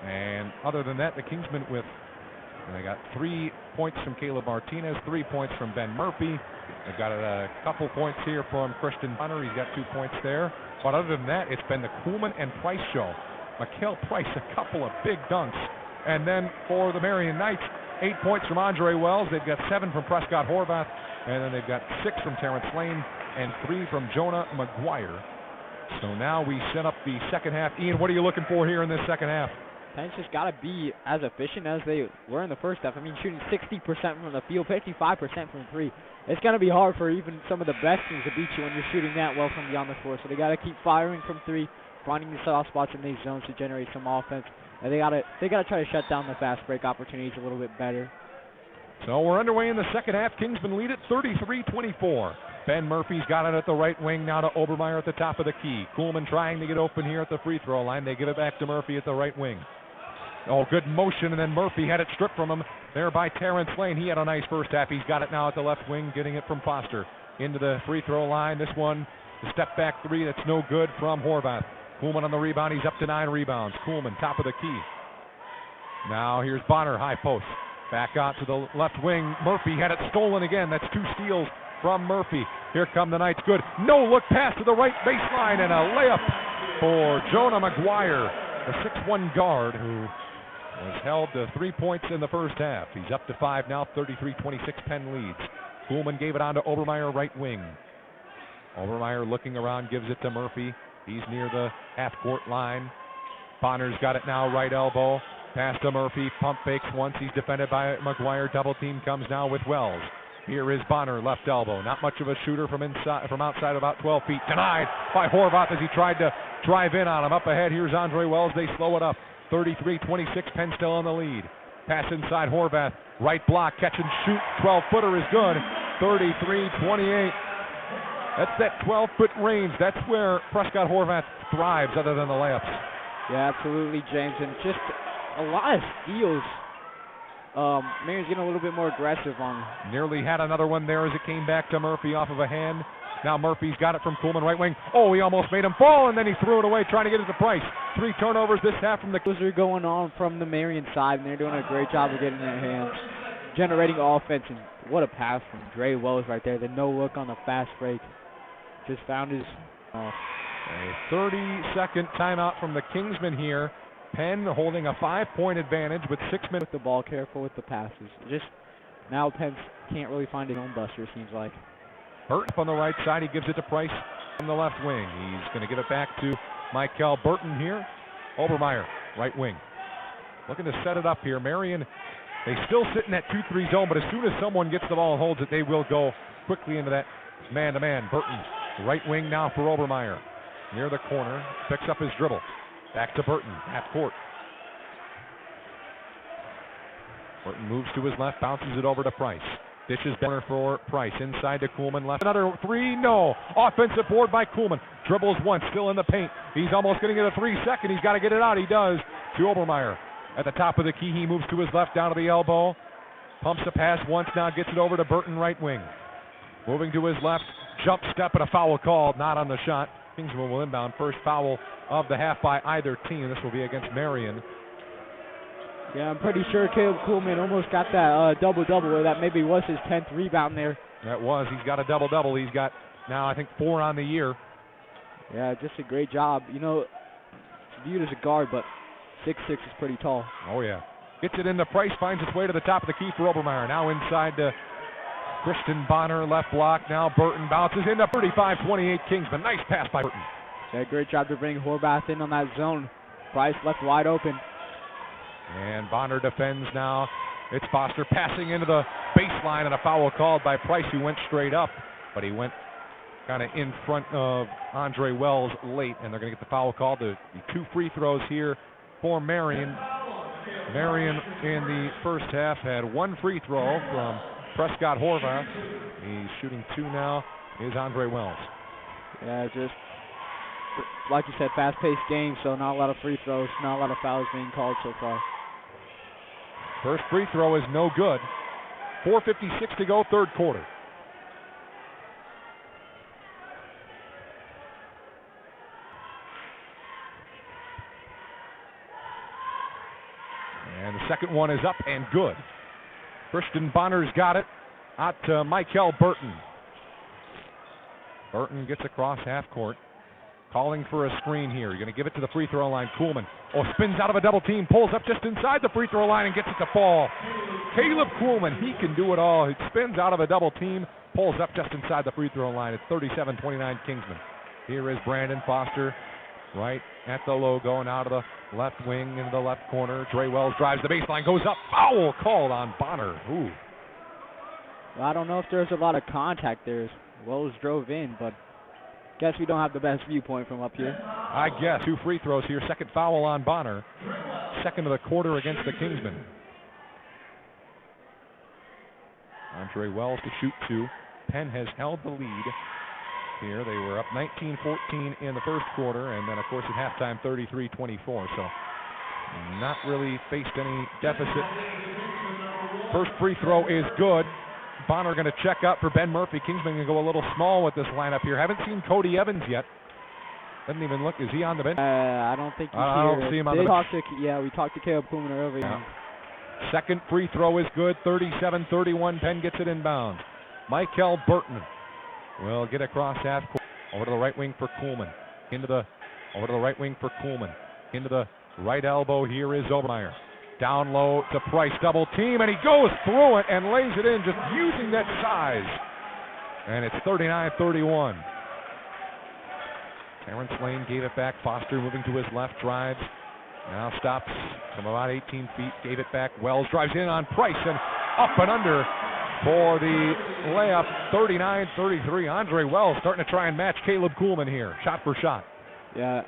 And other than that, the Kingsmen with, they got 3 points from Caleb Martinez, 3 points from Ben Murphy. They've got a couple points here from Christian Bonner. He's got 2 points there. But other than that, it's been the Kuhlman and Price show. Mikael Price, a couple of big dunks. And then for the Marian Knights, 8 points from Andre Wells. They've got 7 from Prescott Horvath. And then they've got 6 from Terrence Lane and 3 from Jonah McGuire. So now we set up the second half. Ian, what are you looking for here in this second half? Penn's just got to be as efficient as they were in the first half. I mean, shooting 60% from the field, 55% from 3. It's going to be hard for even some of the best teams to beat you when you're shooting that well from beyond the floor. So they got to keep firing from 3, finding the soft spots in these zones to generate some offense. And they got to try to shut down the fast break opportunities a little bit better. So we're underway in the second half. Kingsmen lead it 33-24. Ben Murphy's got it at the right wing now to Obermeyer at the top of the key. Kuhlman trying to get open here at the free throw line. They give it back to Murphy at the right wing. Oh, good motion, and then Murphy had it stripped from him there by Terrence Lane. He had a nice first half. He's got it now at the left wing, getting it from Foster into the free throw line. This one, the step back 3, that's no good from Horvath. Kuhlman on the rebound. He's up to 9 rebounds. Kuhlman, top of the key. Now here's Bonner, high post. Back out to the left wing. Murphy had it stolen again. That's 2 steals from Murphy. Here come the Knights. Good. No look pass to the right baseline and a layup for Jonah McGuire, the 6'1 guard who was held to 3 points in the first half. He's up to 5 now, 33-26 Penn leads. Kuhlman gave it on to Obermeyer, right wing. Obermeyer looking around, gives it to Murphy. He's near the half-court line. Bonner's got it now, right elbow. Pass to Murphy, pump fakes once. He's defended by McGuire. Double team comes now with Wells. Here is Bonner, left elbow. Not much of a shooter from outside about 12 feet. Denied by Horvath as he tried to drive in on him. Up ahead, here's Andre Wells. They slow it up. 33-26, Penn still on the lead. Pass inside Horvath. Right block, catch and shoot. 12-footer is good. 33-28. That's that 12-foot range. That's where Prescott Horvath thrives other than the layups. Yeah, absolutely, James. And just a lot of steals. Marian's getting a little bit more aggressive on. Nearly had another one there as it came back to Murphy off of a hand. Now Murphy's got it from Kuhlman, right wing. Oh, he almost made him fall, and then he threw it away, trying to get it to Price. 3 turnovers this half from the... Those are going on from the Marian side, and they're doing a great job of getting their hands, generating offense. And what a pass from Dre Wells right there. The no-look on the fast break. Just found his... A 30-second timeout from the Kingsmen here. Penn holding a 5-point advantage with 6 minutes. With the ball, careful with the passes. Just now Penn can't really find his own buster, it seems like. Burton up on the right side. He gives it to Price on the left wing. He's going to give it back to Michael Burton here. Obermeyer, right wing. Looking to set it up here. Marian, they still sit in that 2-3 zone, but as soon as someone gets the ball and holds it, they will go quickly into that man-to-man. Burton, right wing now for Obermeyer. Near the corner, picks up his dribble. Back to Burton, half court. Burton moves to his left, bounces it over to Price. Dishes corner for Price, inside to Kuhlman, left. Another 3, no. Offensive board by Kuhlman. Dribbles once, still in the paint. He's almost going to get a 3-second. He's got to get it out. He does to Obermeyer. At the top of the key, he moves to his left, down to the elbow. Pumps a pass once, now gets it over to Burton, right wing. Moving to his left, jump step and a foul called, not on the shot. Kingsman will inbound. First foul of the half by either team. This will be against Marian. Yeah, I'm pretty sure Caleb Kuhlman almost got that double-double, or that maybe was his 10th rebound there. That was. He's got a double-double. He's got now, I think, 4 on the year. Yeah, just a great job. You know, viewed as a guard, but 6'6" is pretty tall. Oh, yeah. Gets it into Price, finds its way to the top of the key for Obermeyer. Now inside to Christian Bonner, left block. Now Burton bounces into 35-28 Kingsman. Nice pass by Burton. Yeah, great job to bring Horvath in on that zone. Price left wide open. And Bonner defends now. It's Foster passing into the baseline, and a foul called by Price, who went straight up. But he went kind of in front of Andre Wells late, and they're going to get the foul called. The 2 free throws here for Marian. Marian in the first half had 1 free throw from Prescott Horvath. He's shooting 2 now. Is Andre Wells. Yeah, just like you said, fast-paced game, so not a lot of free throws, not a lot of fouls being called so far. First free throw is no good. 4:56 to go, third quarter. second one is up and good. Christian Bonner's got it out to Michael Burton. Burton gets across half court. Calling for a screen here. You're going to give it to the free throw line. Kuhlman. Oh, spins out of a double team. Pulls up just inside the free throw line and gets it to fall. Caleb Kuhlman, he can do it all. He spins out of a double team. Pulls up just inside the free throw line. It's 37-29 Kingsman. Here is Brandon Foster right at the logo and out of the left wing into the left corner. Dre Wells drives the baseline, goes up. Foul called on Bonner. Ooh. Well, I don't know if there's a lot of contact there. Wells drove in, but guess we don't have the best viewpoint from up here. I guess. 2 free throws here. Second foul on Bonner. Second of the quarter against the Kingsmen. Andre Wells to shoot 2. Penn has held the lead here. They were up 19-14 in the first quarter, and then, of course, at halftime, 33-24. So not really faced any deficit. First free throw is good. Bonner going to check out for Ben Murphy. Kingsman going to go a little small with this lineup here. Haven't seen Cody Evans yet. Doesn't even look. Is he on the bench? I don't think he's I don't see him on the bench. We talked to Caleb Kuhlman earlier. Yeah. Second free throw is good. 37-31. Penn gets it inbounds. Michael Burton will get across half court. Over to the right wing for Kuhlman. Over to the right wing for Kuhlman. Into the right elbow. Here is Obermeyer. Down low to Price, double team, and he goes through it and lays it in, just using that size. And it's 39-31. Terrence Lane gave it back. Foster moving to his left, drives. Now stops from about 18 feet, gave it back. Wells drives in on Price and up and under for the layup. 39-33. Andre Wells starting to try and match Caleb Kuhlman here, shot for shot. Yeah,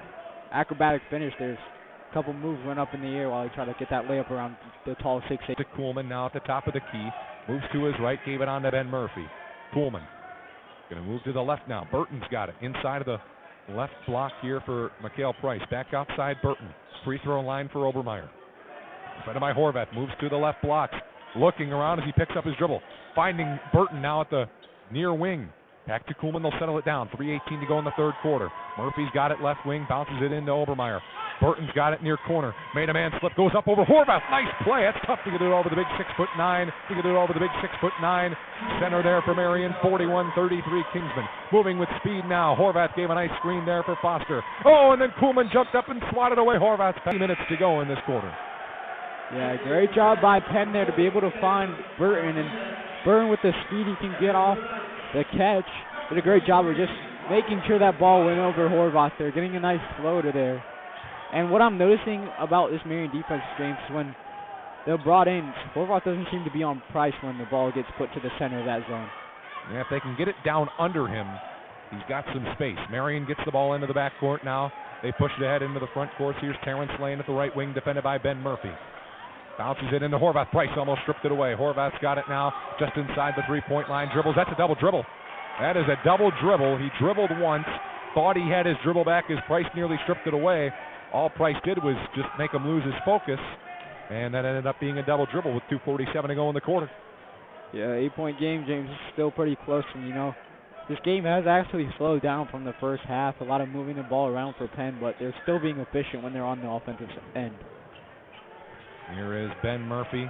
acrobatic finish. There's a couple moves went up in the air while he tried to get that layup around the tall 6'8". To Kuhlman now at the top of the key. Moves to his right, gave it on to Ben Murphy. Kuhlman going to move to the left now. Burton's got it inside of the left block here for Mikhail Price. Back outside Burton. Free throw line for Obermeyer. Defended by Horvath. Moves to the left block. Looking around as he picks up his dribble. Finding Burton now at the near wing. Back to Kuhlman. They'll settle it down. 3:18 to go in the third quarter. Murphy's got it left wing. Bounces it into Obermeyer. Burton's got it near corner. Made a man slip. Goes up over Horvath. Nice play. That's tough to get it over the big 6'9". To get it over the big 6'9". Center there for Marian. 41-33 Kingsman. Moving with speed now. Horvath gave a nice screen there for Foster. Oh, and then Kuhlman jumped up and swatted away Horvath. 10 minutes to go in this quarter. Yeah, great job by Penn there to be able to find Burton. And Burton with the speed he can get off the catch. Did a great job of just making sure that ball went over Horvath there. Getting a nice floater there. And what I'm noticing about this Marian defense, James, is when they're brought in, Horvath doesn't seem to be on Price when the ball gets put to the center of that zone. Yeah, if they can get it down under him, he's got some space. Marian gets the ball into the backcourt now. They push it ahead into the front court. Here's Terrence Lane at the right wing, defended by Ben Murphy. Bounces it into Horvath. Price almost stripped it away. Horvath's got it now just inside the three-point line. Dribbles. That's a double dribble. That is a double dribble. He dribbled once, thought he had his dribble back as Price nearly stripped it away. All Price did was just make him lose his focus, and that ended up being a double dribble with 2:47 to go in the quarter. Yeah, 8-point game, James. Is still pretty close, and this game has actually slowed down from the first half. A lot of moving the ball around for Penn, but they're still being efficient when they're on the offensive end. Here is Ben Murphy,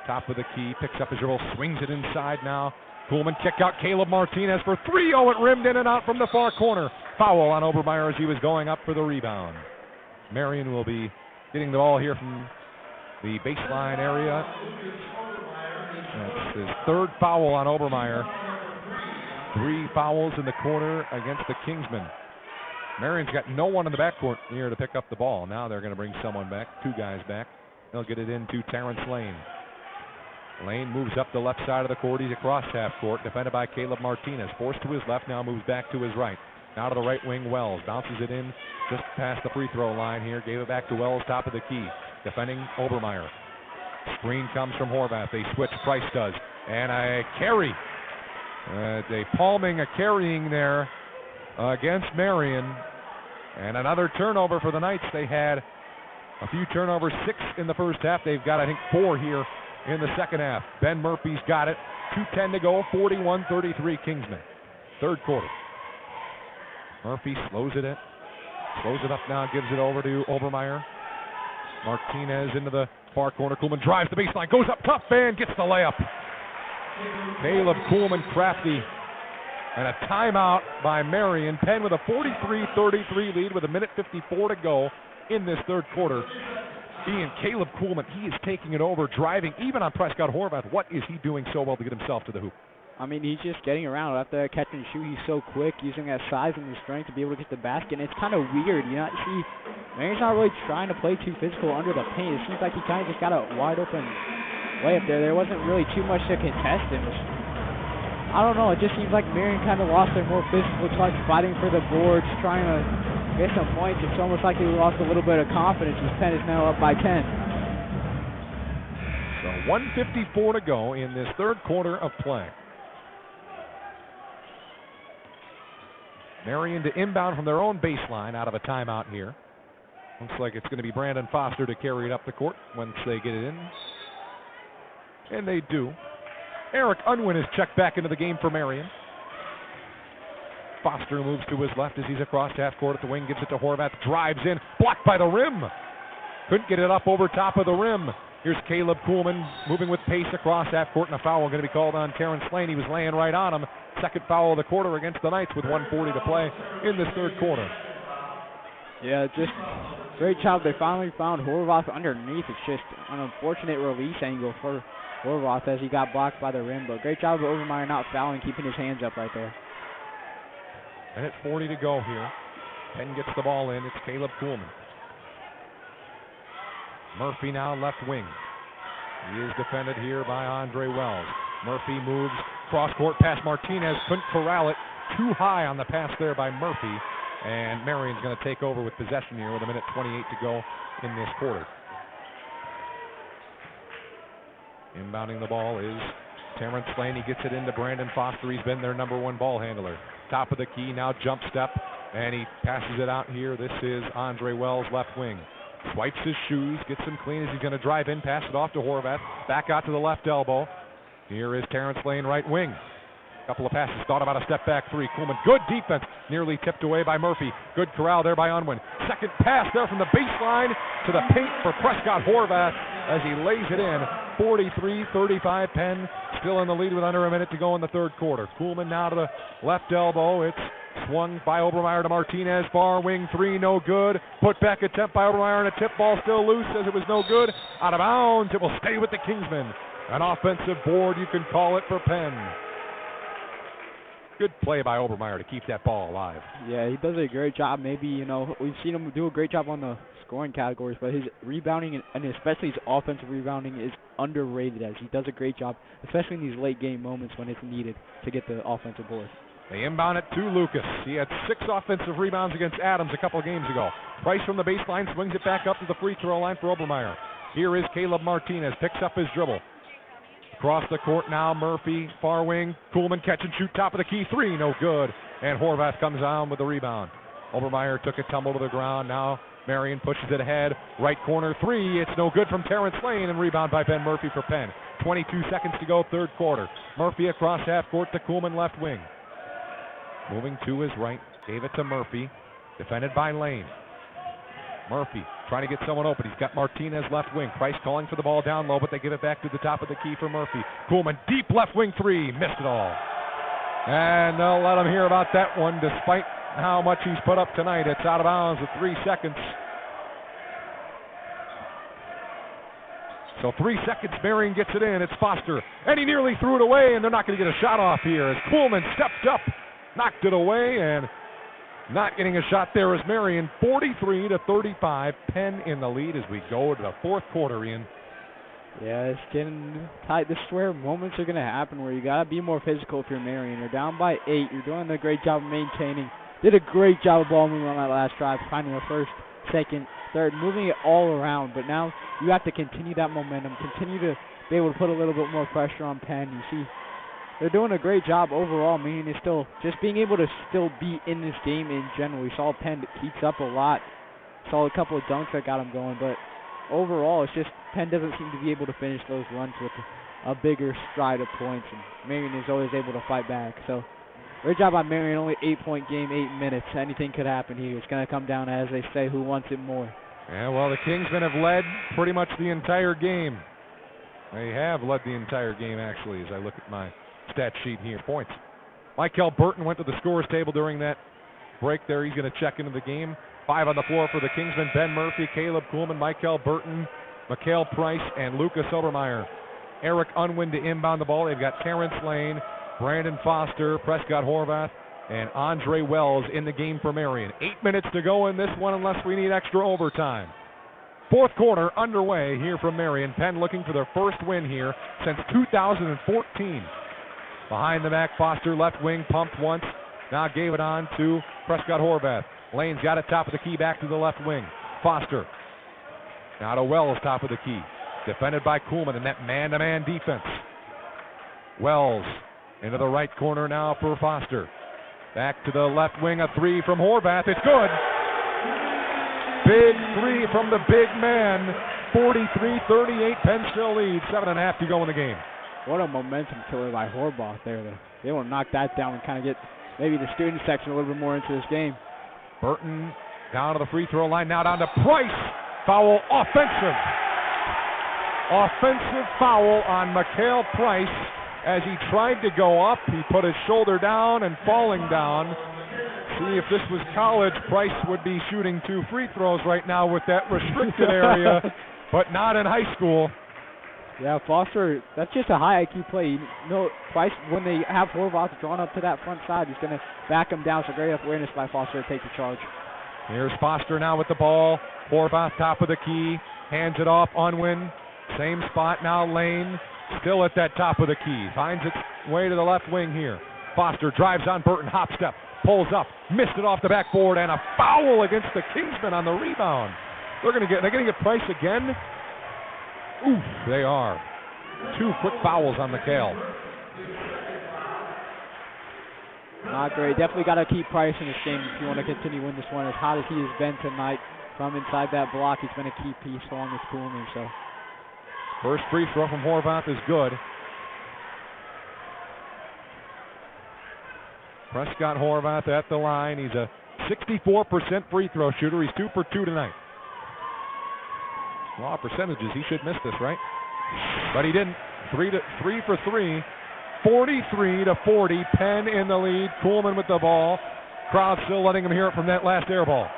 top of the key, picks up his dribble, swings it inside now. Kuhlman kick out. Caleb Martinez for 3. Oh, it rimmed in and out from the far corner. Foul on Obermeyer as he was going up for the rebound. Marian will be getting the ball here from the baseline area. That's his third foul on Obermeyer. 3 fouls in the corner against the Kingsmen. Marian's got no one in the backcourt here to pick up the ball. Now they're going to bring someone back, 2 guys back. They'll get it into Terrence Lane. Lane moves up the left side of the court. He's across half court, defended by Caleb Martinez. Forced to his left, now moves back to his right. Now to the right wing, Wells. Bounces it in just past the free throw line here. Gave it back to Wells, top of the key. Defending Obermeyer. Screen comes from Horvath. They switch, Price does. And a carry. A palming, a carrying there against Marian. And another turnover for the Knights. They had a few turnovers, 6 in the first half. They've got, I think, 4 here in the second half. Ben Murphy's got it. 2:10 to go. 41-33 Kingsmen. Third quarter. Murphy slows it up now, gives it over to Obermeyer. Martinez into the far corner. Kuhlman drives the baseline, goes up tough, and gets the layup. Caleb Kuhlman crafty. And a timeout by Marian. Penn with a 43-33 lead with 1:54 to go in this third quarter. Ian, Caleb Kuhlman, he is taking it over, driving even on Prescott Horvath. What is he doing so well to get himself to the hoop? I mean, he's just getting around. After that catch and shoot, he's so quick, using that size and his strength to be able to get the basket. And it's kind of weird, you know. See, Marian's not really trying to play too physical under the paint. It seems like he kind of just got a wide open layup there. There wasn't really too much to contest him. I don't know. It just seems like Marian kind of lost their more physical touch, fighting for the boards, trying to get some points. It's almost like they lost a little bit of confidence as Penn is now up by 10. So 1:54 to go in this third quarter of play. Marian to inbound from their own baseline out of a timeout here. Looks like it's going to be Brandon Foster to carry it up the court once they get it in. And they do. Eric Unwin is checked back into the game for Marian. Foster moves to his left as he's across half court at the wing, gives it to Horvath, drives in, blocked by the rim. Couldn't get it up over top of the rim. Here's Caleb Kuhlman moving with pace across half court, and a foul going to be called on Terrence Lane. He was laying right on him. Second foul of the quarter against the Knights with 1:40 to play in this third quarter. Yeah, just great job. They finally found Horvath underneath. It's just an unfortunate release angle for Horvath as he got blocked by the rim. But great job of Obermeyer not fouling, keeping his hands up right there. And at 40 to go here. Penn gets the ball in. It's Caleb Kuhlman. Murphy now left wing. He is defended here by Andre Wells. Murphy moves cross-court past Martinez. Couldn't corral it. Too high on the pass there by Murphy. And Marian's going to take over with possession here with 1:28 to go in this quarter. Inbounding the ball is Terrence Lane. He gets it into Brandon Foster. He's been their number one ball handler. Top of the key, now jump step, and he passes it out here. This is Andre Wells, left wing. Swipes his shoes, gets him clean as he's going to drive in, pass it off to Horvath. Back out to the left elbow. Here is Terrence Lane, right wing. Couple of passes, thought about a step back three. Kuhlman, good defense, nearly tipped away by Murphy. Good corral there by Unwin. Second pass there from the baseline to the paint for Prescott Horvath as he lays it in. 43-35, Penn still in the lead with under a minute to go in the third quarter. Kuhlman now to the left elbow. It's swung by Obermeyer to Martinez. Far wing three, no good. Put back attempt by Obermeyer, and a tip ball still loose as it was no good. Out of bounds. It will stay with the Kingsmen. An offensive board, you can call it, for Penn. Good play by Obermeyer to keep that ball alive. Yeah, he does a great job. Maybe, you know, we've seen him do a great job on the scoring categories, but his rebounding and especially his offensive rebounding is underrated, as he does a great job, especially in these late game moments when it's needed to get the offensive board. They inbound it to Lucas. He had 6 offensive rebounds against Adams a couple of games ago. Price from the baseline swings it back up to the free throw line for Obermeyer. Here is Caleb Martinez, picks up his dribble. Across the court now, Murphy, far wing. Kuhlman catch and shoot, top of the key, three, no good. And Horvath comes on with the rebound. Obermeyer took a tumble to the ground. Now Marian pushes it ahead. Right corner three, it's no good from Terrence Lane, and rebound by Ben Murphy for Penn. 22 seconds to go, third quarter. Murphy across half court to Kuhlman, left wing. Moving to his right, gave it to Murphy, defended by Lane. Murphy trying to get someone open. He's got Martinez left wing. Price calling for the ball down low, but they give it back to the top of the key for Murphy. Kuhlman, deep left wing three, missed it all. And they'll let him hear about that one, despite how much he's put up tonight. It's out of bounds with 3 seconds. So 3 seconds, Marian gets it in. It's Foster, and he nearly threw it away, and they're not going to get a shot off here as Kuhlman stepped up, knocked it away, and not getting a shot there is Marian. 43-35, Penn in the lead as we go to the fourth quarter, Ian. Yeah, it's getting tight. This is where moments are going to happen where you got to be more physical if you're Marian. You're down by 8. You're doing a great job of maintaining. Did a great job of ball movement on that last drive, finding the first, second, third, moving it all around. But now you have to continue that momentum, continue to be able to put a little bit more pressure on Penn. You see, they're doing a great job overall. Marian is still just being able to still be in this game in general. We saw Penn that keeps up a lot. Saw a couple of dunks that got him going, but overall, it's just Penn doesn't seem to be able to finish those runs with a bigger stride of points, and Marian is always able to fight back. So, great job by Marian. Only 8-point game, 8 minutes. Anything could happen here. It's going to come down, as they say, who wants it more. Yeah, well, the Kingsmen have led pretty much the entire game. They have led the entire game, actually, as I look at my stat sheet here. Points. Michael Burton went to the scores table during that break there. He's going to check into the game. 5 on the floor for the Kingsmen. Ben Murphy, Caleb Kuhlman, Michael Burton, Mikhail Price, and Lucas Obermeyer. Eric Unwin to inbound the ball. They've got Terrence Lane, Brandon Foster, Prescott Horvath, and Andre Wells in the game for Marian. 8 minutes to go in this one unless we need extra overtime. Fourth quarter underway here from Marian. Penn looking for their first win here since 2014. Behind the back, Foster left wing, pumped once. Now gave it on to Prescott Horvath. Lane's got it top of the key, back to the left wing. Foster. Now to Wells, top of the key. Defended by Kuhlman in that man-to-man defense. Wells into the right corner now for Foster. Back to the left wing, a three from Horvath. It's good. Big three from the big man. 43-38, Penn still leads. 7.5 to go in the game. What a momentum killer by Horvath there. They want to knock that down and kind of get maybe the student section a little bit more into this game. Burton down to the free throw line, now down to Price. Foul offensive. Offensive foul on Mikhail Price as he tried to go up. He put his shoulder down and falling down. See, if this was college, Price would be shooting 2 free throws right now with that restricted area, but not in high school. Yeah, Foster, that's just a high IQ play. You know, Price, when they have Horvath drawn up to that front side, he's going to back him down. So great awareness by Foster to take the charge. Here's Foster now with the ball. Horvath top of the key, hands it off. Unwin, same spot now. Lane still at that top of the key, finds its way to the left wing here. Foster drives on Burton, hop step, pulls up, missed it off the backboard, and a foul against the Kingsmen on the rebound. They're going to get Price again. Oof, they are. 2 quick fouls on Mikhail. Not great. Definitely got to keep Price in this game if you want to continue win this one. As hot as he has been tonight from inside that block, he's been a key piece along with Kuhlman. So first free throw from Horvath is good. Prescott Horvath at the line. He's a 64% free throw shooter. He's 2 for 2 tonight. Law of percentages, he should miss this, right? But he didn't. 3 for 3. 43-40. Penn in the lead. Kuhlman with the ball. Crowd still letting him hear it from that last air ball.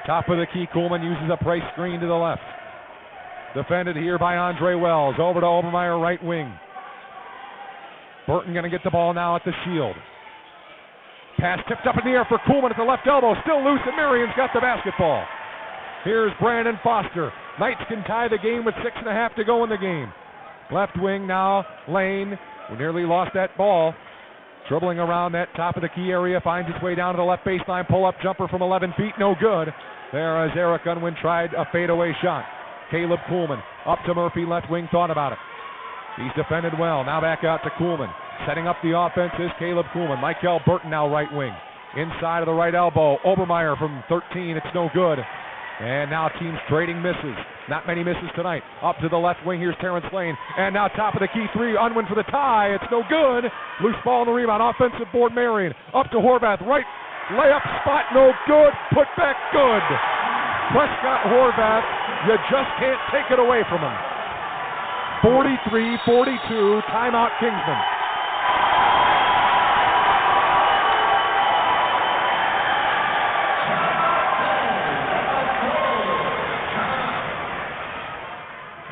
Top of the key, Kuhlman uses a Price screen to the left. Defended here by Andre Wells. Over to Obermeyer, right wing. Burton going to get the ball now at the shield. Pass tipped up in the air for Kuhlman at the left elbow. Still loose, and Marian's got the basketball. Here's Brandon Foster. Knights can tie the game with 6.5 to go in the game. Left wing now, Lane, who nearly lost that ball. Dribbling around that top of the key area, finds its way down to the left baseline. Pull-up jumper from 11 feet, no good. There as Eric Unwin tried a fadeaway shot. Caleb Kuhlman up to Murphy, left wing, thought about it. He's defended well. Now back out to Kuhlman. Setting up the offense is Caleb Kuhlman. Michael Burton now right wing. Inside of the right elbow. Obermeyer from 13. It's no good. And now teams trading misses. Not many misses tonight. Up to the left wing. Here's Terrence Lane. And now top of the key 3. Unwin for the tie. It's no good. Loose ball on the rebound. Offensive board Marian. Up to Horvath. Right layup spot. No good. Put back good. Prescott Horvath. You just can't take it away from him. 43-42. Timeout Kingsmen.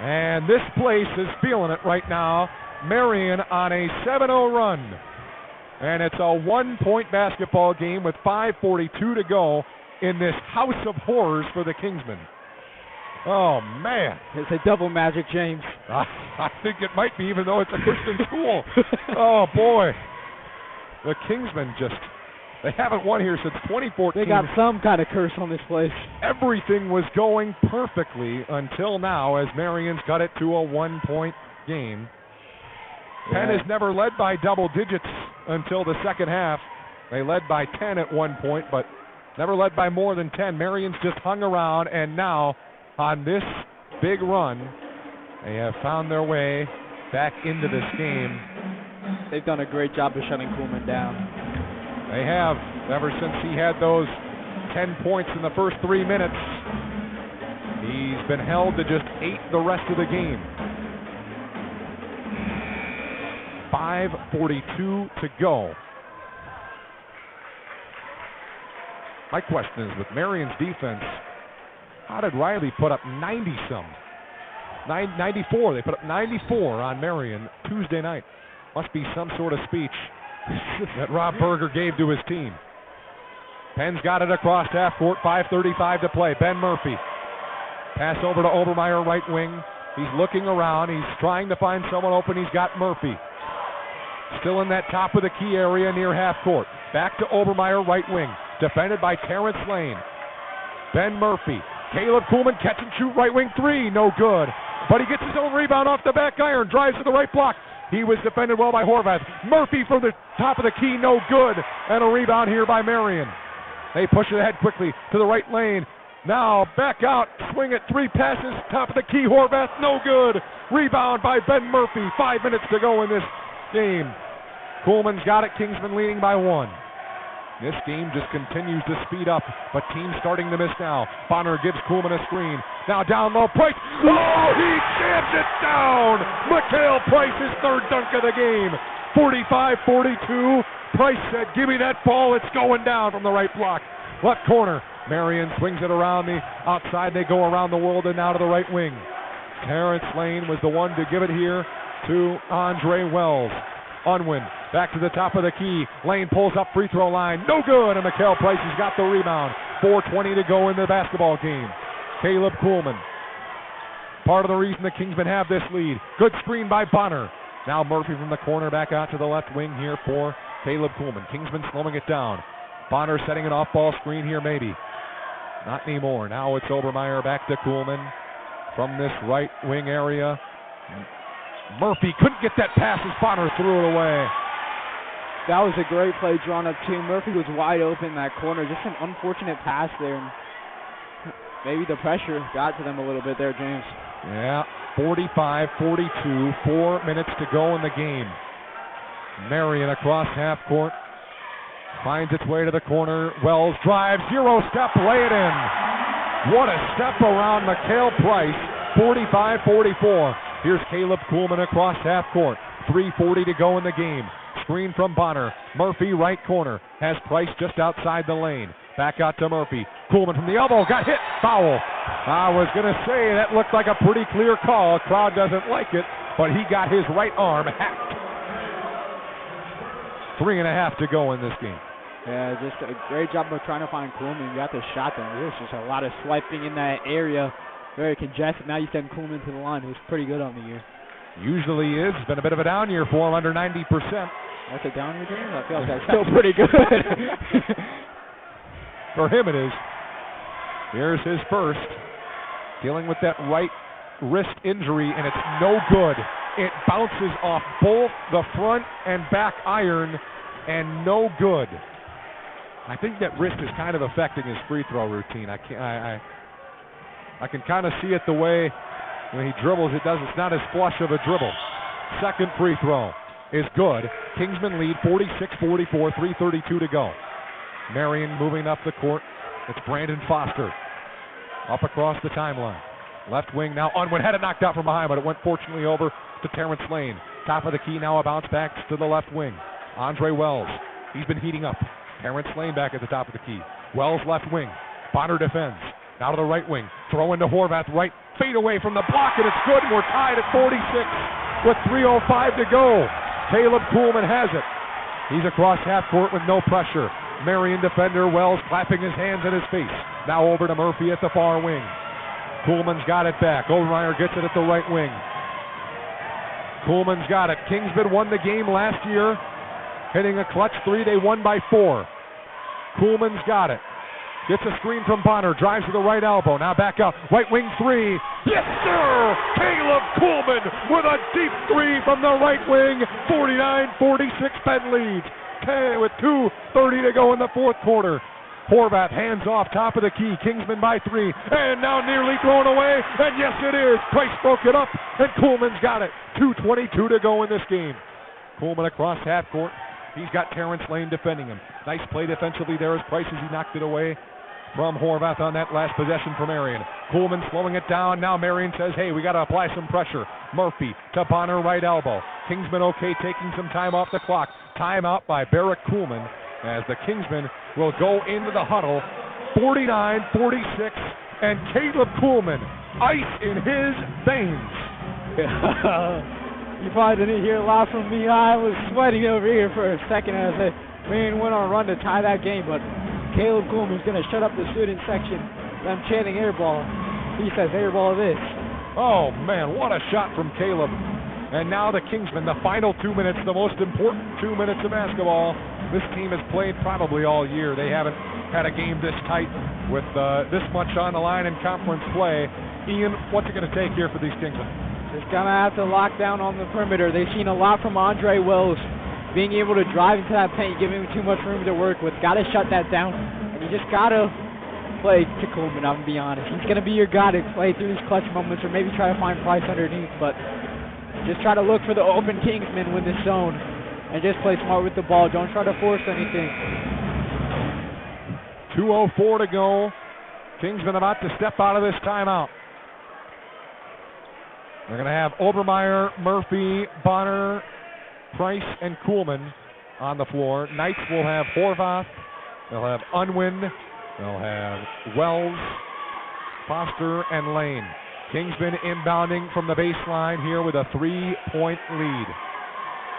And this place is feeling it right now. Marian on a 7-0 run. And it's a 1-point basketball game with 5:42 to go in this house of horrors for the Kingsmen. Oh, man. It's a double magic, James. I think it might be, even though it's a Christian school. Oh, boy. The Kingsmen they haven't won here since 2014. They got some kind of curse on this place. Everything was going perfectly until now as Marian's got it to a 1-point game. Penn has never led by double digits until the second half. They led by 10 at one point, but never led by more than 10. Marian's just hung around, and now on this big run, they have found their way back into this game. They've done a great job of shutting Kuhlman down. They have, ever since he had those 10 points in the first 3 minutes. been held to just 8 the rest of the game. 5:42 to go. My question is, with Marian's defense, how did Riley put up 90-some? 94. They put up 94 on Marian Tuesday night. Must be some sort of speech that Rob Berger gave to his team. Penn's got it across half court. 5:35 to play. Ben Murphy. Pass over to Obermeyer, right wing. He's looking around. He's trying to find someone open. He's got Murphy. Still in that top of the key area near half court. Back to Obermeyer, right wing. Defended by Terrence Lane. Ben Murphy. Caleb Kuhlman, catch and shoot, right wing three. No good. But he gets his own rebound off the back iron. Drives to the right block. He was defended well by Horvath. Murphy from the top of the key, no good. And a rebound here by Marian. They push it ahead quickly to the right lane. Now back out, swing it, 3 passes, top of the key, Horvath, no good. Rebound by Ben Murphy. 5 minutes to go in this game. Kuhlman's got it, Kingsman leading by 1. This game just continues to speed up, but teams starting to miss now. Bonner gives Kuhlman a screen. Now down low, Price. Oh, he jams it down. Mikhail Price, his 3rd dunk of the game. 45-42. Price said, give me that ball. It's going down from the right block. Left corner. Marian swings it around the outside. They go around the world and now to the right wing. Terrence Lane was the one to give it here to Andre Wells. Unwin, back to the top of the key. Lane pulls up free throw line. No good, and Mikhail Price has got the rebound. 4:20 to go in the basketball game. Caleb Kuhlman, part of the reason the Kingsmen have this lead. Good screen by Bonner. Now Murphy from the corner back out to the left wing here for Caleb Kuhlman. Kingsman slowing it down. Bonner setting an off-ball screen here maybe. Not anymore. Now it's Obermeyer back to Kuhlman from this right wing area. Murphy couldn't get that pass as Bonner threw it away. That was a great play drawn up too. Murphy was wide open in that corner. Just an unfortunate pass there. Maybe the pressure got to them a little bit there, James. Yeah, 45-42, 4 minutes to go in the game. Marian across half court. Finds its way to the corner. Wells drives, 0-step, lay it in. What a step around Mikhail Price. 45-44. Here's Caleb Kuhlman across half court. 3:40 to go in the game. Screen from Bonner. Murphy, right corner. Has Price just outside the lane. Back out to Murphy. Kuhlman from the elbow. Got hit. Foul. I was going to say that looked like a pretty clear call. Crowd doesn't like it, but he got his right arm hacked. 3.5 to go in this game. Yeah, just a great job of trying to find Kuhlman. You got the shot there. There's just a lot of swiping in that area. Very congested. Now you send Kuhlman to the line, who's pretty good on the year. Usually is. It's been a bit of a down year for him, under 90%. That's a down year, James? I feel like that's still pretty good. For him it is. Here's his first. Dealing with that right wrist injury, and it's no good. It bounces off both the front and back iron, and no good. I think that wrist is kind of affecting his free throw routine. I can kind of see it the way when he dribbles. It's not as flush of a dribble. Second free throw is good. Kingsmen lead 46-44, 3:32 to go. Marian moving up the court. It's Brandon Foster up across the timeline. Left wing now. Unwin had it knocked out from behind, but it went fortunately over to Terrence Lane. Top of the key now, a bounce back to the left wing. Andre Wells. He's been heating up. Terrence Lane back at the top of the key. Wells left wing. Bonner defends. Now to the right wing. Throw into Horvath. Right fade away from the block, and it's good. And we're tied at 46 with 3:05 to go. Caleb Kuhlman has it. He's across half court with no pressure. Marian defender Wells clapping his hands in his face. Now over to Murphy at the far wing. Kuhlman's got it back. Obermeyer gets it at the right wing. Kuhlman's got it. Kingsman won the game last year, hitting a clutch three. They won by 4. Kuhlman's got it. Gets a screen from Bonner. Drives to the right elbow. Now back out. Right wing three. Yes, sir! Caleb Kuhlman with a deep three from the right wing. 49-46 Penn leads. With 2:30 to go in the fourth quarter. Horvath hands off top of the key. Kingsman by 3. And now nearly thrown away. And yes, it is. Price broke it up. And Kuhlman's got it. 2:22 to go in this game. Kuhlman across half court. He's got Terrence Lane defending him. Nice play defensively there as Price as he knocked it away from Horvath on that last possession for Marian. Kuhlman slowing it down. Now Marian says, hey, we got to apply some pressure. Murphy to Bonner, right elbow. Kingsmen okay, taking some time off the clock. Timeout by Barrick Kuhlman as the Kingsmen will go into the huddle. 49-46, and Caleb Kuhlman, ice in his veins. You probably didn't hear a lot from me. I was sweating over here for a second as Marian went on a run to tie that game, but Caleb Kuhlman's going to shut up the student section. I'm chanting air ball. He says air ball this. Oh, man, what a shot from Caleb. And now the Kingsmen, the final 2 minutes, the most important 2 minutes of basketball this team has played probably all year. They haven't had a game this tight with this much on the line in conference play. Ian, what's it going to take here for these Kingsmen? Just going to have to lock down on the perimeter. They've seen a lot from Andre Wells, being able to drive into that paint, giving him too much room to work with. Got to shut that down. And you just got to play to Kuhlman, I'm going to be honest. He's going to be your guy to play through these clutch moments, or maybe try to find Price underneath. But just try to look for the open Kingsmen with this zone and just play smart with the ball. Don't try to force anything. 2:04 to go. Kingsmen about to step out of this timeout. They're going to have Obermeyer, Murphy, Bonner, Price, and Kuhlman on the floor. Knights will have Horvath. They'll have Unwin. They'll have Wells, Foster, and Lane. Kingsmen inbounding from the baseline here with a 3-point lead.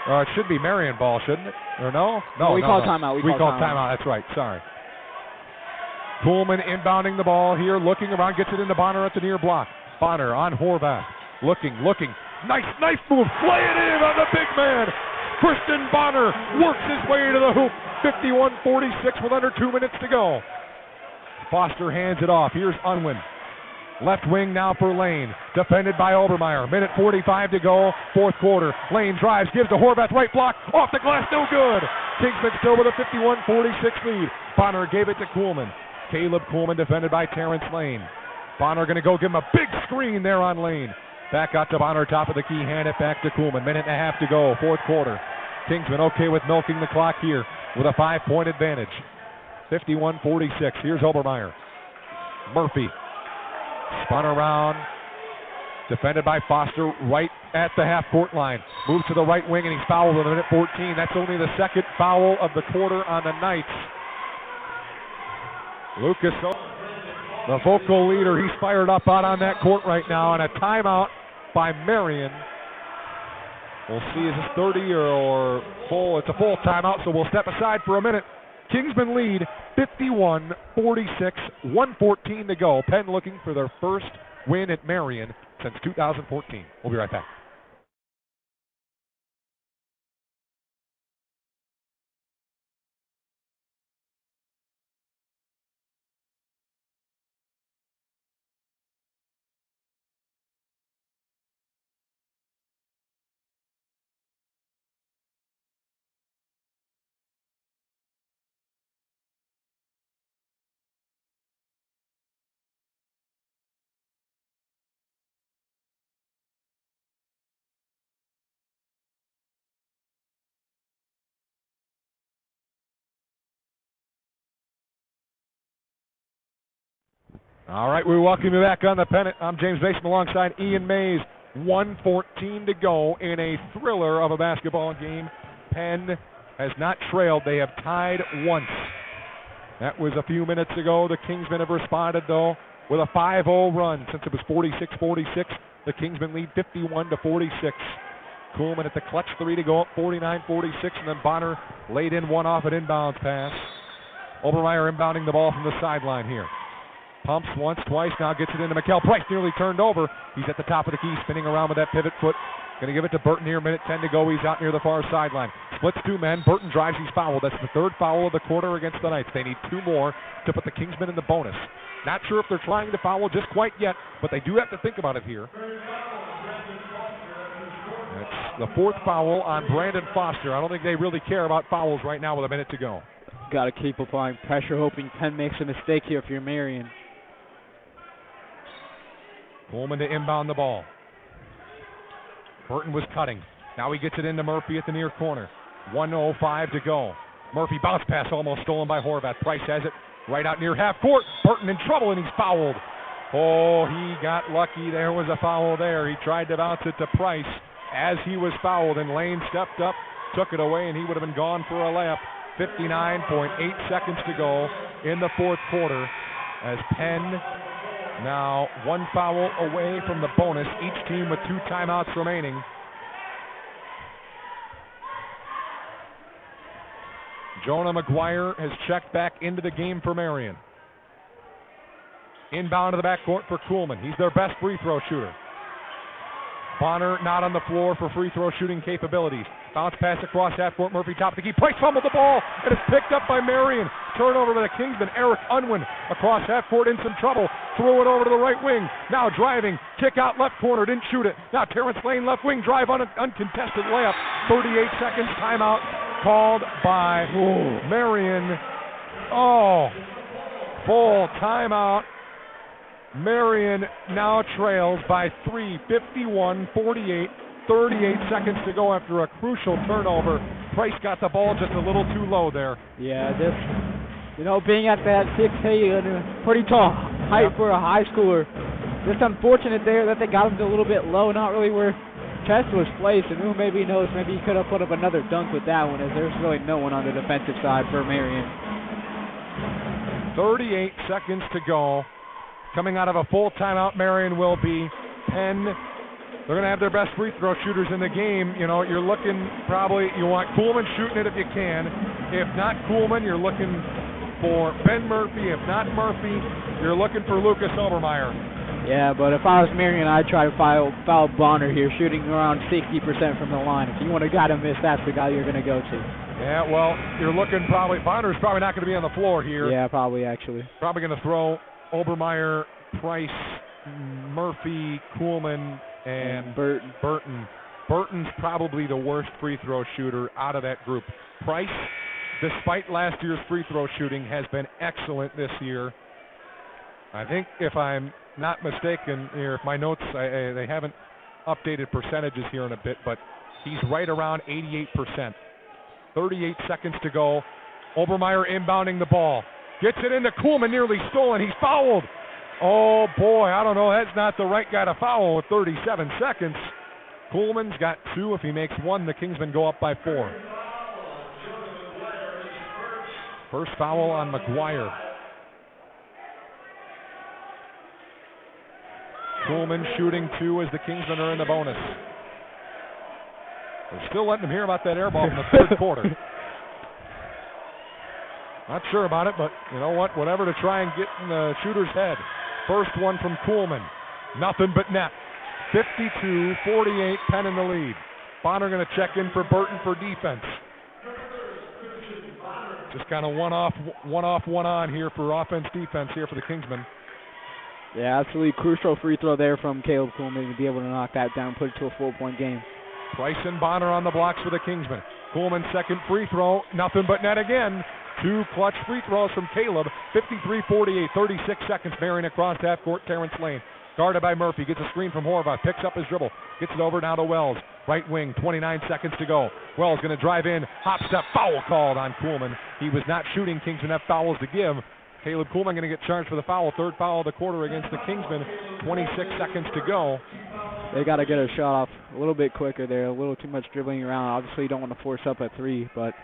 It should be Marian ball, shouldn't it? Or no? No, we call timeout. We call timeout. That's right. Sorry. Kuhlman inbounding the ball here, looking around, gets it into Bonner at the near block. Bonner on Horvath. Looking. Nice move. Play it in on the big man. Christian Bonner works his way to the hoop. 51-46 with under 2 minutes to go. Foster hands it off. Here's Unwin. Left wing now for Lane. Defended by Obermeyer. Minute 45 to go. Fourth quarter. Lane drives, gives to Horvath. Right block. Off the glass. No good. Kingsman still with a 51-46 lead. Bonner gave it to Kuhlman. Caleb Kuhlman defended by Terrence Lane. Bonner going to go give him a big screen there on Lane. Back out to Bonner, top of the key, hand it back to Kuhlman. Minute and a half to go, fourth quarter. Kingsman okay with milking the clock here with a 5-point advantage. 51-46. Here's Obermeyer. Murphy spun around, defended by Foster right at the half-court line. Moves to the right wing, and he's fouled in minute 14. That's only the second foul of the quarter on the Knights. Lucas, the vocal leader, he's fired up out on that court right now, and a timeout by Marian. We'll see is this 30 or full. It's a full timeout, so we'll step aside for a minute. Kingsmen lead 51-46, 1:14 to go. Penn looking for their first win at Marian since 2014. We'll be right back. All right, we welcome you back on the Pennant. I'm James Mason alongside Ian Mays. 1:14 to go in a thriller of a basketball game. Penn has not trailed. They have tied once. That was a few minutes ago. The Kingsmen have responded, though, with a 5-0 run. Since it was 46-46, the Kingsmen lead 51-46. Kuhlman at the clutch three to go up 49-46, and then Bonner laid in one off an inbounds pass. Obermeyer inbounding the ball from the sideline here. Pumps once, twice, now gets it into Mikal Price, nearly turned over. He's at the top of the key, spinning around with that pivot foot. Going to give it to Burton here, minute 10 to go. He's out near the far sideline. Splits two men. Burton drives, he's fouled. That's the third foul of the quarter against the Knights. They need two more to put the Kingsmen in the bonus. Not sure if they're trying to foul just quite yet, but they do have to think about it here. That's the fourth foul on Brandon Foster. I don't think they really care about fouls right now with a minute to go. Got to keep applying pressure, hoping Penn makes a mistake here if you're Marian. Kuhlman to inbound the ball. Burton was cutting. Now he gets it into Murphy at the near corner. 1:05 to go. Murphy bounce pass almost stolen by Horvath. Price has it. Right out near half court. Burton in trouble, and he's fouled. Oh, he got lucky. There was a foul there. He tried to bounce it to Price as he was fouled, and Lane stepped up, took it away, and he would have been gone for a layup. 59.8 seconds to go in the fourth quarter as Penn now one foul away from the bonus, each team with 2 timeouts remaining. Jonah McGuire has checked back into the game for Marian. Inbound to the backcourt for Kuhlman. He's their best free throw shooter. Bonner not on the floor for free throw shooting capabilities. Bounce pass across half court. Murphy top of the key. Price fumbled the ball, and it's picked up by Marian. Turnover by the Kingsmen. Eric Unwin across half court in some trouble. Threw it over to the right wing. Now driving. Kick out left corner. Didn't shoot it. Now Terrence Lane left wing drive on an uncontested layup. 38 seconds. Timeout called by Marian. Oh, full timeout. Marian now trails by 3, 51-48, 38 seconds to go after a crucial turnover. Price got the ball just a little too low there. Yeah, just, being at that 6'8", and pretty tall height for a high schooler. Just unfortunate there that they got him a little bit low, not really where chest was placed, and who maybe knows, maybe he could have put up another dunk with that one, as there's really no one on the defensive side for Marian. 38 seconds to go. Coming out of a full timeout, Marian will be. Penn, they're going to have their best free throw shooters in the game. You're looking probably, you want Kuhlman shooting it if you can. If not Kuhlman, you're looking for Ben Murphy. If not Murphy, you're looking for Lucas Obermeyer. Yeah, but if I was Marian, I'd try to foul Bonner here, shooting around 60% from the line. If you want a guy to miss, that's the guy you're going to go to. Yeah, well, you're looking probably, Bonner's probably not going to be on the floor here. Yeah, probably actually. Probably going to throw Obermeyer, Price, Murphy, Kuhlman, and Burton. Burton's probably the worst free throw shooter out of that group. Price, despite last year's free throw shooting, has been excellent this year. I think if I'm not mistaken here, if my notes, they haven't updated percentages here in a bit, but he's right around 88%. 38 seconds to go. Obermeyer inbounding the ball. Gets it into Kuhlman, nearly stolen. He's fouled. Oh, boy, I don't know. That's not the right guy to foul with 37 seconds. Kuhlman's got 2. If he makes 1, the Kingsmen go up by 4. First foul on McGuire. Kuhlman shooting 2 as the Kingsmen are in the bonus. They're still letting him hear about that air ball in the third quarter. Not sure about it, but you know what? Whatever to try and get in the shooter's head. First one from Kuhlman. Nothing but net. 52-48, Penn in the lead. Bonner going to check in for Burton for defense. Just kind of one off, one on here for offense, defense here for the Kingsmen. Yeah, absolutely crucial free throw there from Caleb Kuhlman to be able to knock that down, put it to a 4-point game. Price and Bonner on the blocks for the Kingsmen. Kuhlman's second free throw, nothing but net again. 2 clutch free throws from Caleb. 53-48, 36 seconds. Marian across half court, Terrence Lane. Guarded by Murphy, gets a screen from Horvath, picks up his dribble, gets it over now to Wells. Right wing, 29 seconds to go. Wells going to drive in, hop step, foul called on Kuhlman. He was not shooting. Kingsmen have fouls to give. Caleb Kuhlman going to get charged for the foul. Third foul of the quarter against the Kingsmen. 26 seconds to go. They got to get a shot off a little bit quicker there. A little too much dribbling around. Obviously, you don't want to force up at 3, but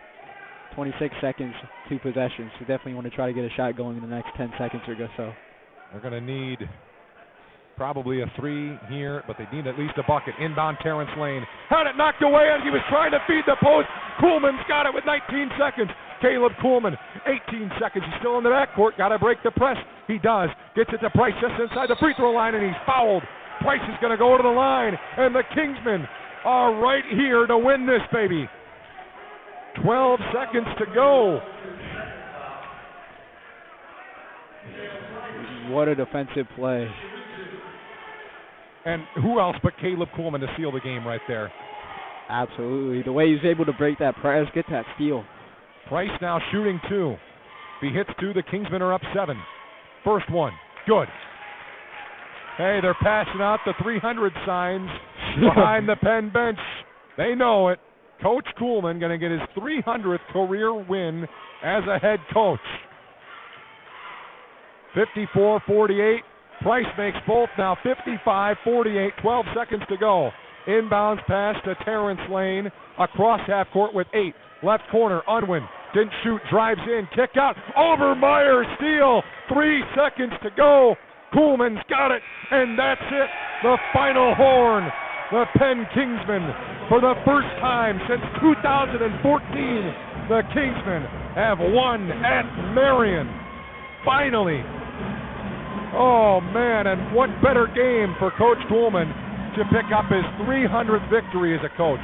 26 seconds, 2 possessions. So definitely want to try to get a shot going in the next 10 seconds or so. They're going to need probably a 3 here, but they need at least a bucket. Inbound Terrence Lane. Had it knocked away as he was trying to feed the post. Kuhlman's got it with 19 seconds. Caleb Kuhlman, 18 seconds. He's still in the backcourt. Got to break the press. He does. Gets it to Price just inside the free throw line, and he's fouled. Price is going to go to the line, and the Kingsmen are right here to win this, baby. 12 seconds to go. What a defensive play. And who else but Caleb Kuhlman to seal the game right there? Absolutely. The way he's able to break that press, get that steal. Price now shooting 2. If he hits 2, the Kingsmen are up 7. First one, good. Hey, they're passing out the 300 signs behind the Penn bench. They know it. Coach Kuhlman going to get his 300th career win as a head coach. 54-48. Price makes both now 55-48, 12 seconds to go. Inbounds pass to Terrence Lane across half court with 8. Left corner, Unwin. Didn't shoot, drives in, kick out. Overmeyer, steal. 3 seconds to go. Kuhlman's got it, and that's it. The final horn. The Penn Kingsmen, for the first time since 2014, the Kingsmen have won at Marian. Finally. Oh, man, and what better game for Coach Kuhlman to pick up his 300th victory as a coach.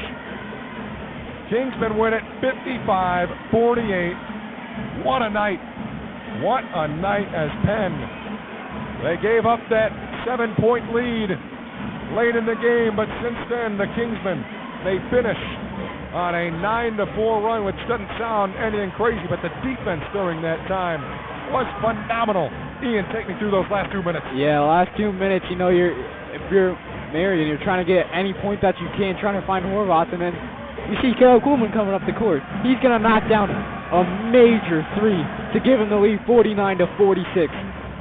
Kingsmen win it 55-48. What a night. What a night as Penn. They gave up that 7-point lead late in the game, but since then, the Kingsmen, they finish on a 9-4 run, which doesn't sound anything crazy, but the defense during that time was phenomenal. Ian, take me through those last 2 minutes. Yeah, last 2 minutes, you know, if you're Marian, you're trying to get any point that you can, trying to find Horvath, and then you see Caleb Kuhlman coming up the court. He's going to knock down a major three to give him the lead 49-46,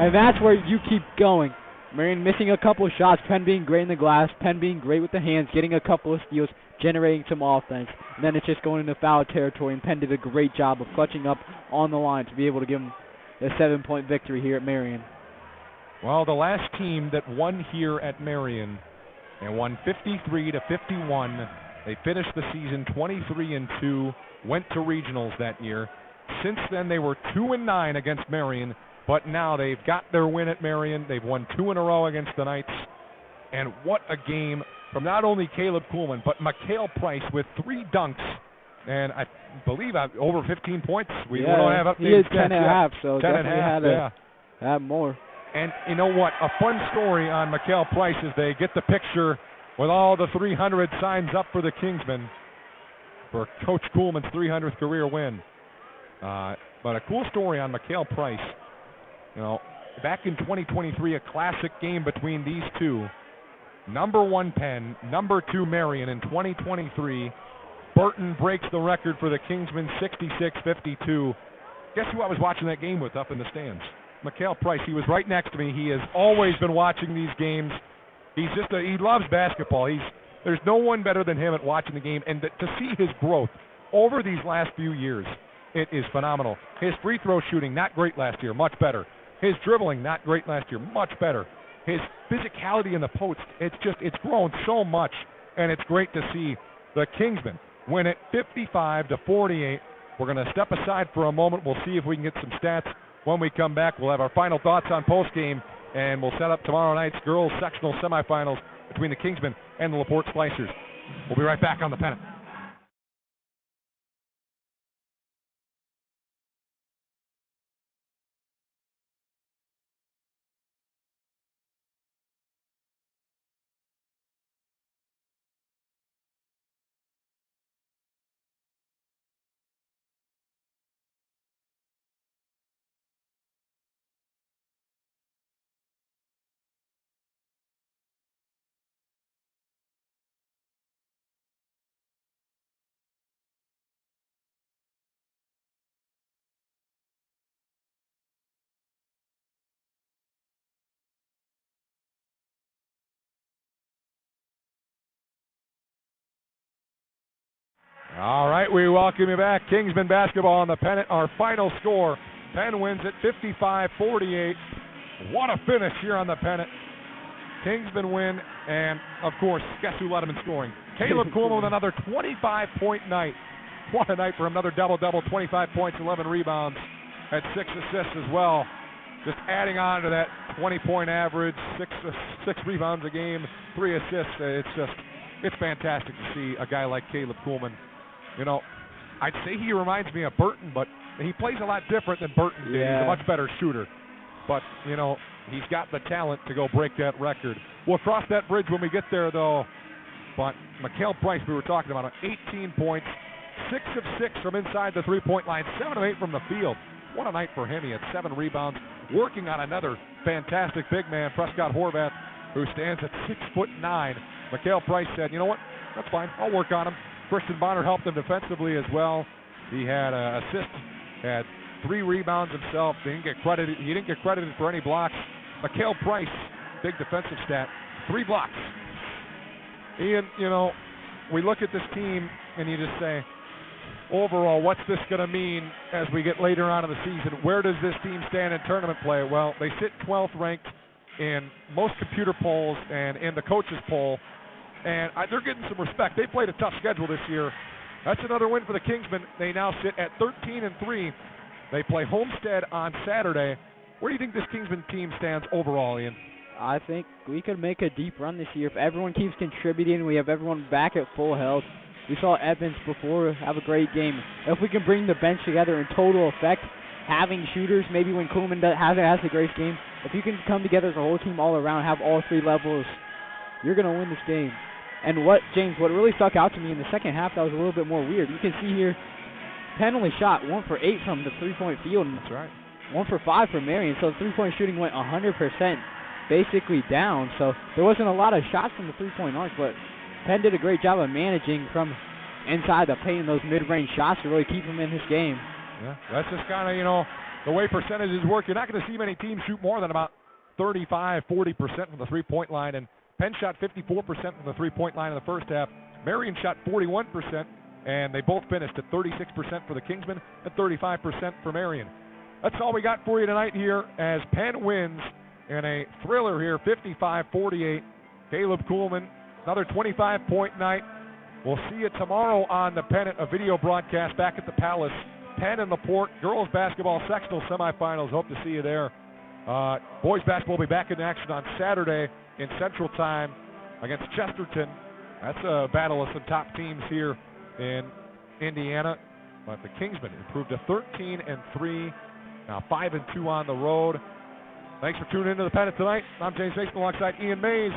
and that's where you keep going. Marian missing a couple of shots, Penn being great in the glass, Penn being great with the hands, getting a couple of steals, generating some offense. And then it's just going into foul territory, and Penn did a great job of clutching up on the line to be able to give him a 7-point victory here at Marian. Well, the last team that won here at Marian and won 53-51, they finished the season 23-2, went to regionals that year. Since then, they were 2-9 against Marian. But now they've got their win at Marian. They've won 2 in a row against the Knights. And what a game from not only Caleb Kuhlman, but Mikhail Price with 3 dunks. And I believe over 15 points. We don't have updated he is stats 10 and a half, so 10 definitely and a half, had to have more. And you know what? A fun story on Mikhail Price is they get the picture with all the 300 signs up for the Kingsmen for Coach Kuhlman's 300th career win. But a cool story on Mikhail Price. You know, back in 2023, a classic game between these two. Number 1 Penn, number 2 Marian in 2023. Burton breaks the record for the Kingsmen 66-52. Guess who I was watching that game with up in the stands? Mikhail Price. He was right next to me. He has always been watching these games. He loves basketball. There's no one better than him at watching the game. And to see his growth over these last few years, it is phenomenal. His free throw shooting, not great last year, much better. His dribbling, not great last year, much better. His physicality in the post, it's grown so much, and it's great to see the Kingsmen win it 55-48. We're going to step aside for a moment. We'll see if we can get some stats. When we come back, we'll have our final thoughts on postgame, and we'll set up tomorrow night's girls sectional semifinals between the Kingsmen and the LaPorte Slicers. We'll be right back on the Pennant. All right, we welcome you back. Kingsmen basketball on the Pennant. Our final score, Penn wins at 55-48. What a finish here on the Pennant. Kingsmen win, and, of course, guess who led them in scoring? Caleb Kuhlman with another 25-point night. What a night for him. Another double-double, 25 points, 11 rebounds, had 6 assists as well. Just adding on to that 20-point average, 6 rebounds a game, 3 assists. It's fantastic to see a guy like Caleb Kuhlman. You know, I'd say he reminds me of Burton, but he plays a lot different than Burton did. Yeah. He's a much better shooter. But, you know, he's got the talent to go break that record. We'll cross that bridge when we get there, though. But Mikhail Price, we were talking about, 18 points, 6 of 6 from inside the three-point line, 7 of 8 from the field. What a night for him. He had 7 rebounds, working on another fantastic big man, Prescott Horvath, who stands at 6'9". Mikhail Price said, you know what, that's fine, I'll work on him. Christian Bonner helped him defensively as well. He had an assist, had 3 rebounds himself. He didn't get credited for any blocks. Mikal Price, big defensive stat, 3 blocks. Ian, you know, we look at this team and you just say, overall, what's this going to mean as we get later on in the season? Where does this team stand in tournament play? Well, they sit 12th ranked in most computer polls and in the coaches poll, and they're getting some respect. They played a tough schedule this year. That's another win for the Kingsmen. They now sit at 13-3. They play Homestead on Saturday. Where do you think this Kingsmen team stands overall, Ian? I think we could make a deep run this year if everyone keeps contributing. We have everyone back at full health. We saw Evans before have a great game. If we can bring the bench together in total effect, having shooters, maybe when Kuhlman has a great game, if you can come together as a whole team all around, have all 3 levels, you're going to win this game. And what really stuck out to me in the second half that was a little bit more weird, you can see here, Penn only shot 1 for 8 from the 3-point field. That's right. 1 for 5 for Marian, so the 3-point shooting went 100% basically down. So there wasn't a lot of shots from the 3-point arc, but Penn did a great job of managing from inside the paint and those mid-range shots to really keep him in this game. Yeah, that's just kind of, you know, the way percentages work. You're not going to see many teams shoot more than about 35, 40% from the 3-point line, and Penn shot 54% from the 3-point line in the first half. Marian shot 41%, and they both finished at 36% for the Kingsmen and 35% for Marian. That's all we got for you tonight here as Penn wins in a thriller here, 55-48. Caleb Kuhlman, another 25-point night. We'll see you tomorrow on the Pennant, a video broadcast back at the Palace. Penn and LaPorte, girls basketball sectional semifinals. Hope to see you there. Boys basketball will be back in action on Saturday in Central Time against Chesterton. That's a battle of some top teams here in Indiana. But the Kingsmen improved to 13-3, now 5-2 on the road. Thanks for tuning into the Pennant tonight. I'm James Mason alongside Ian Mays.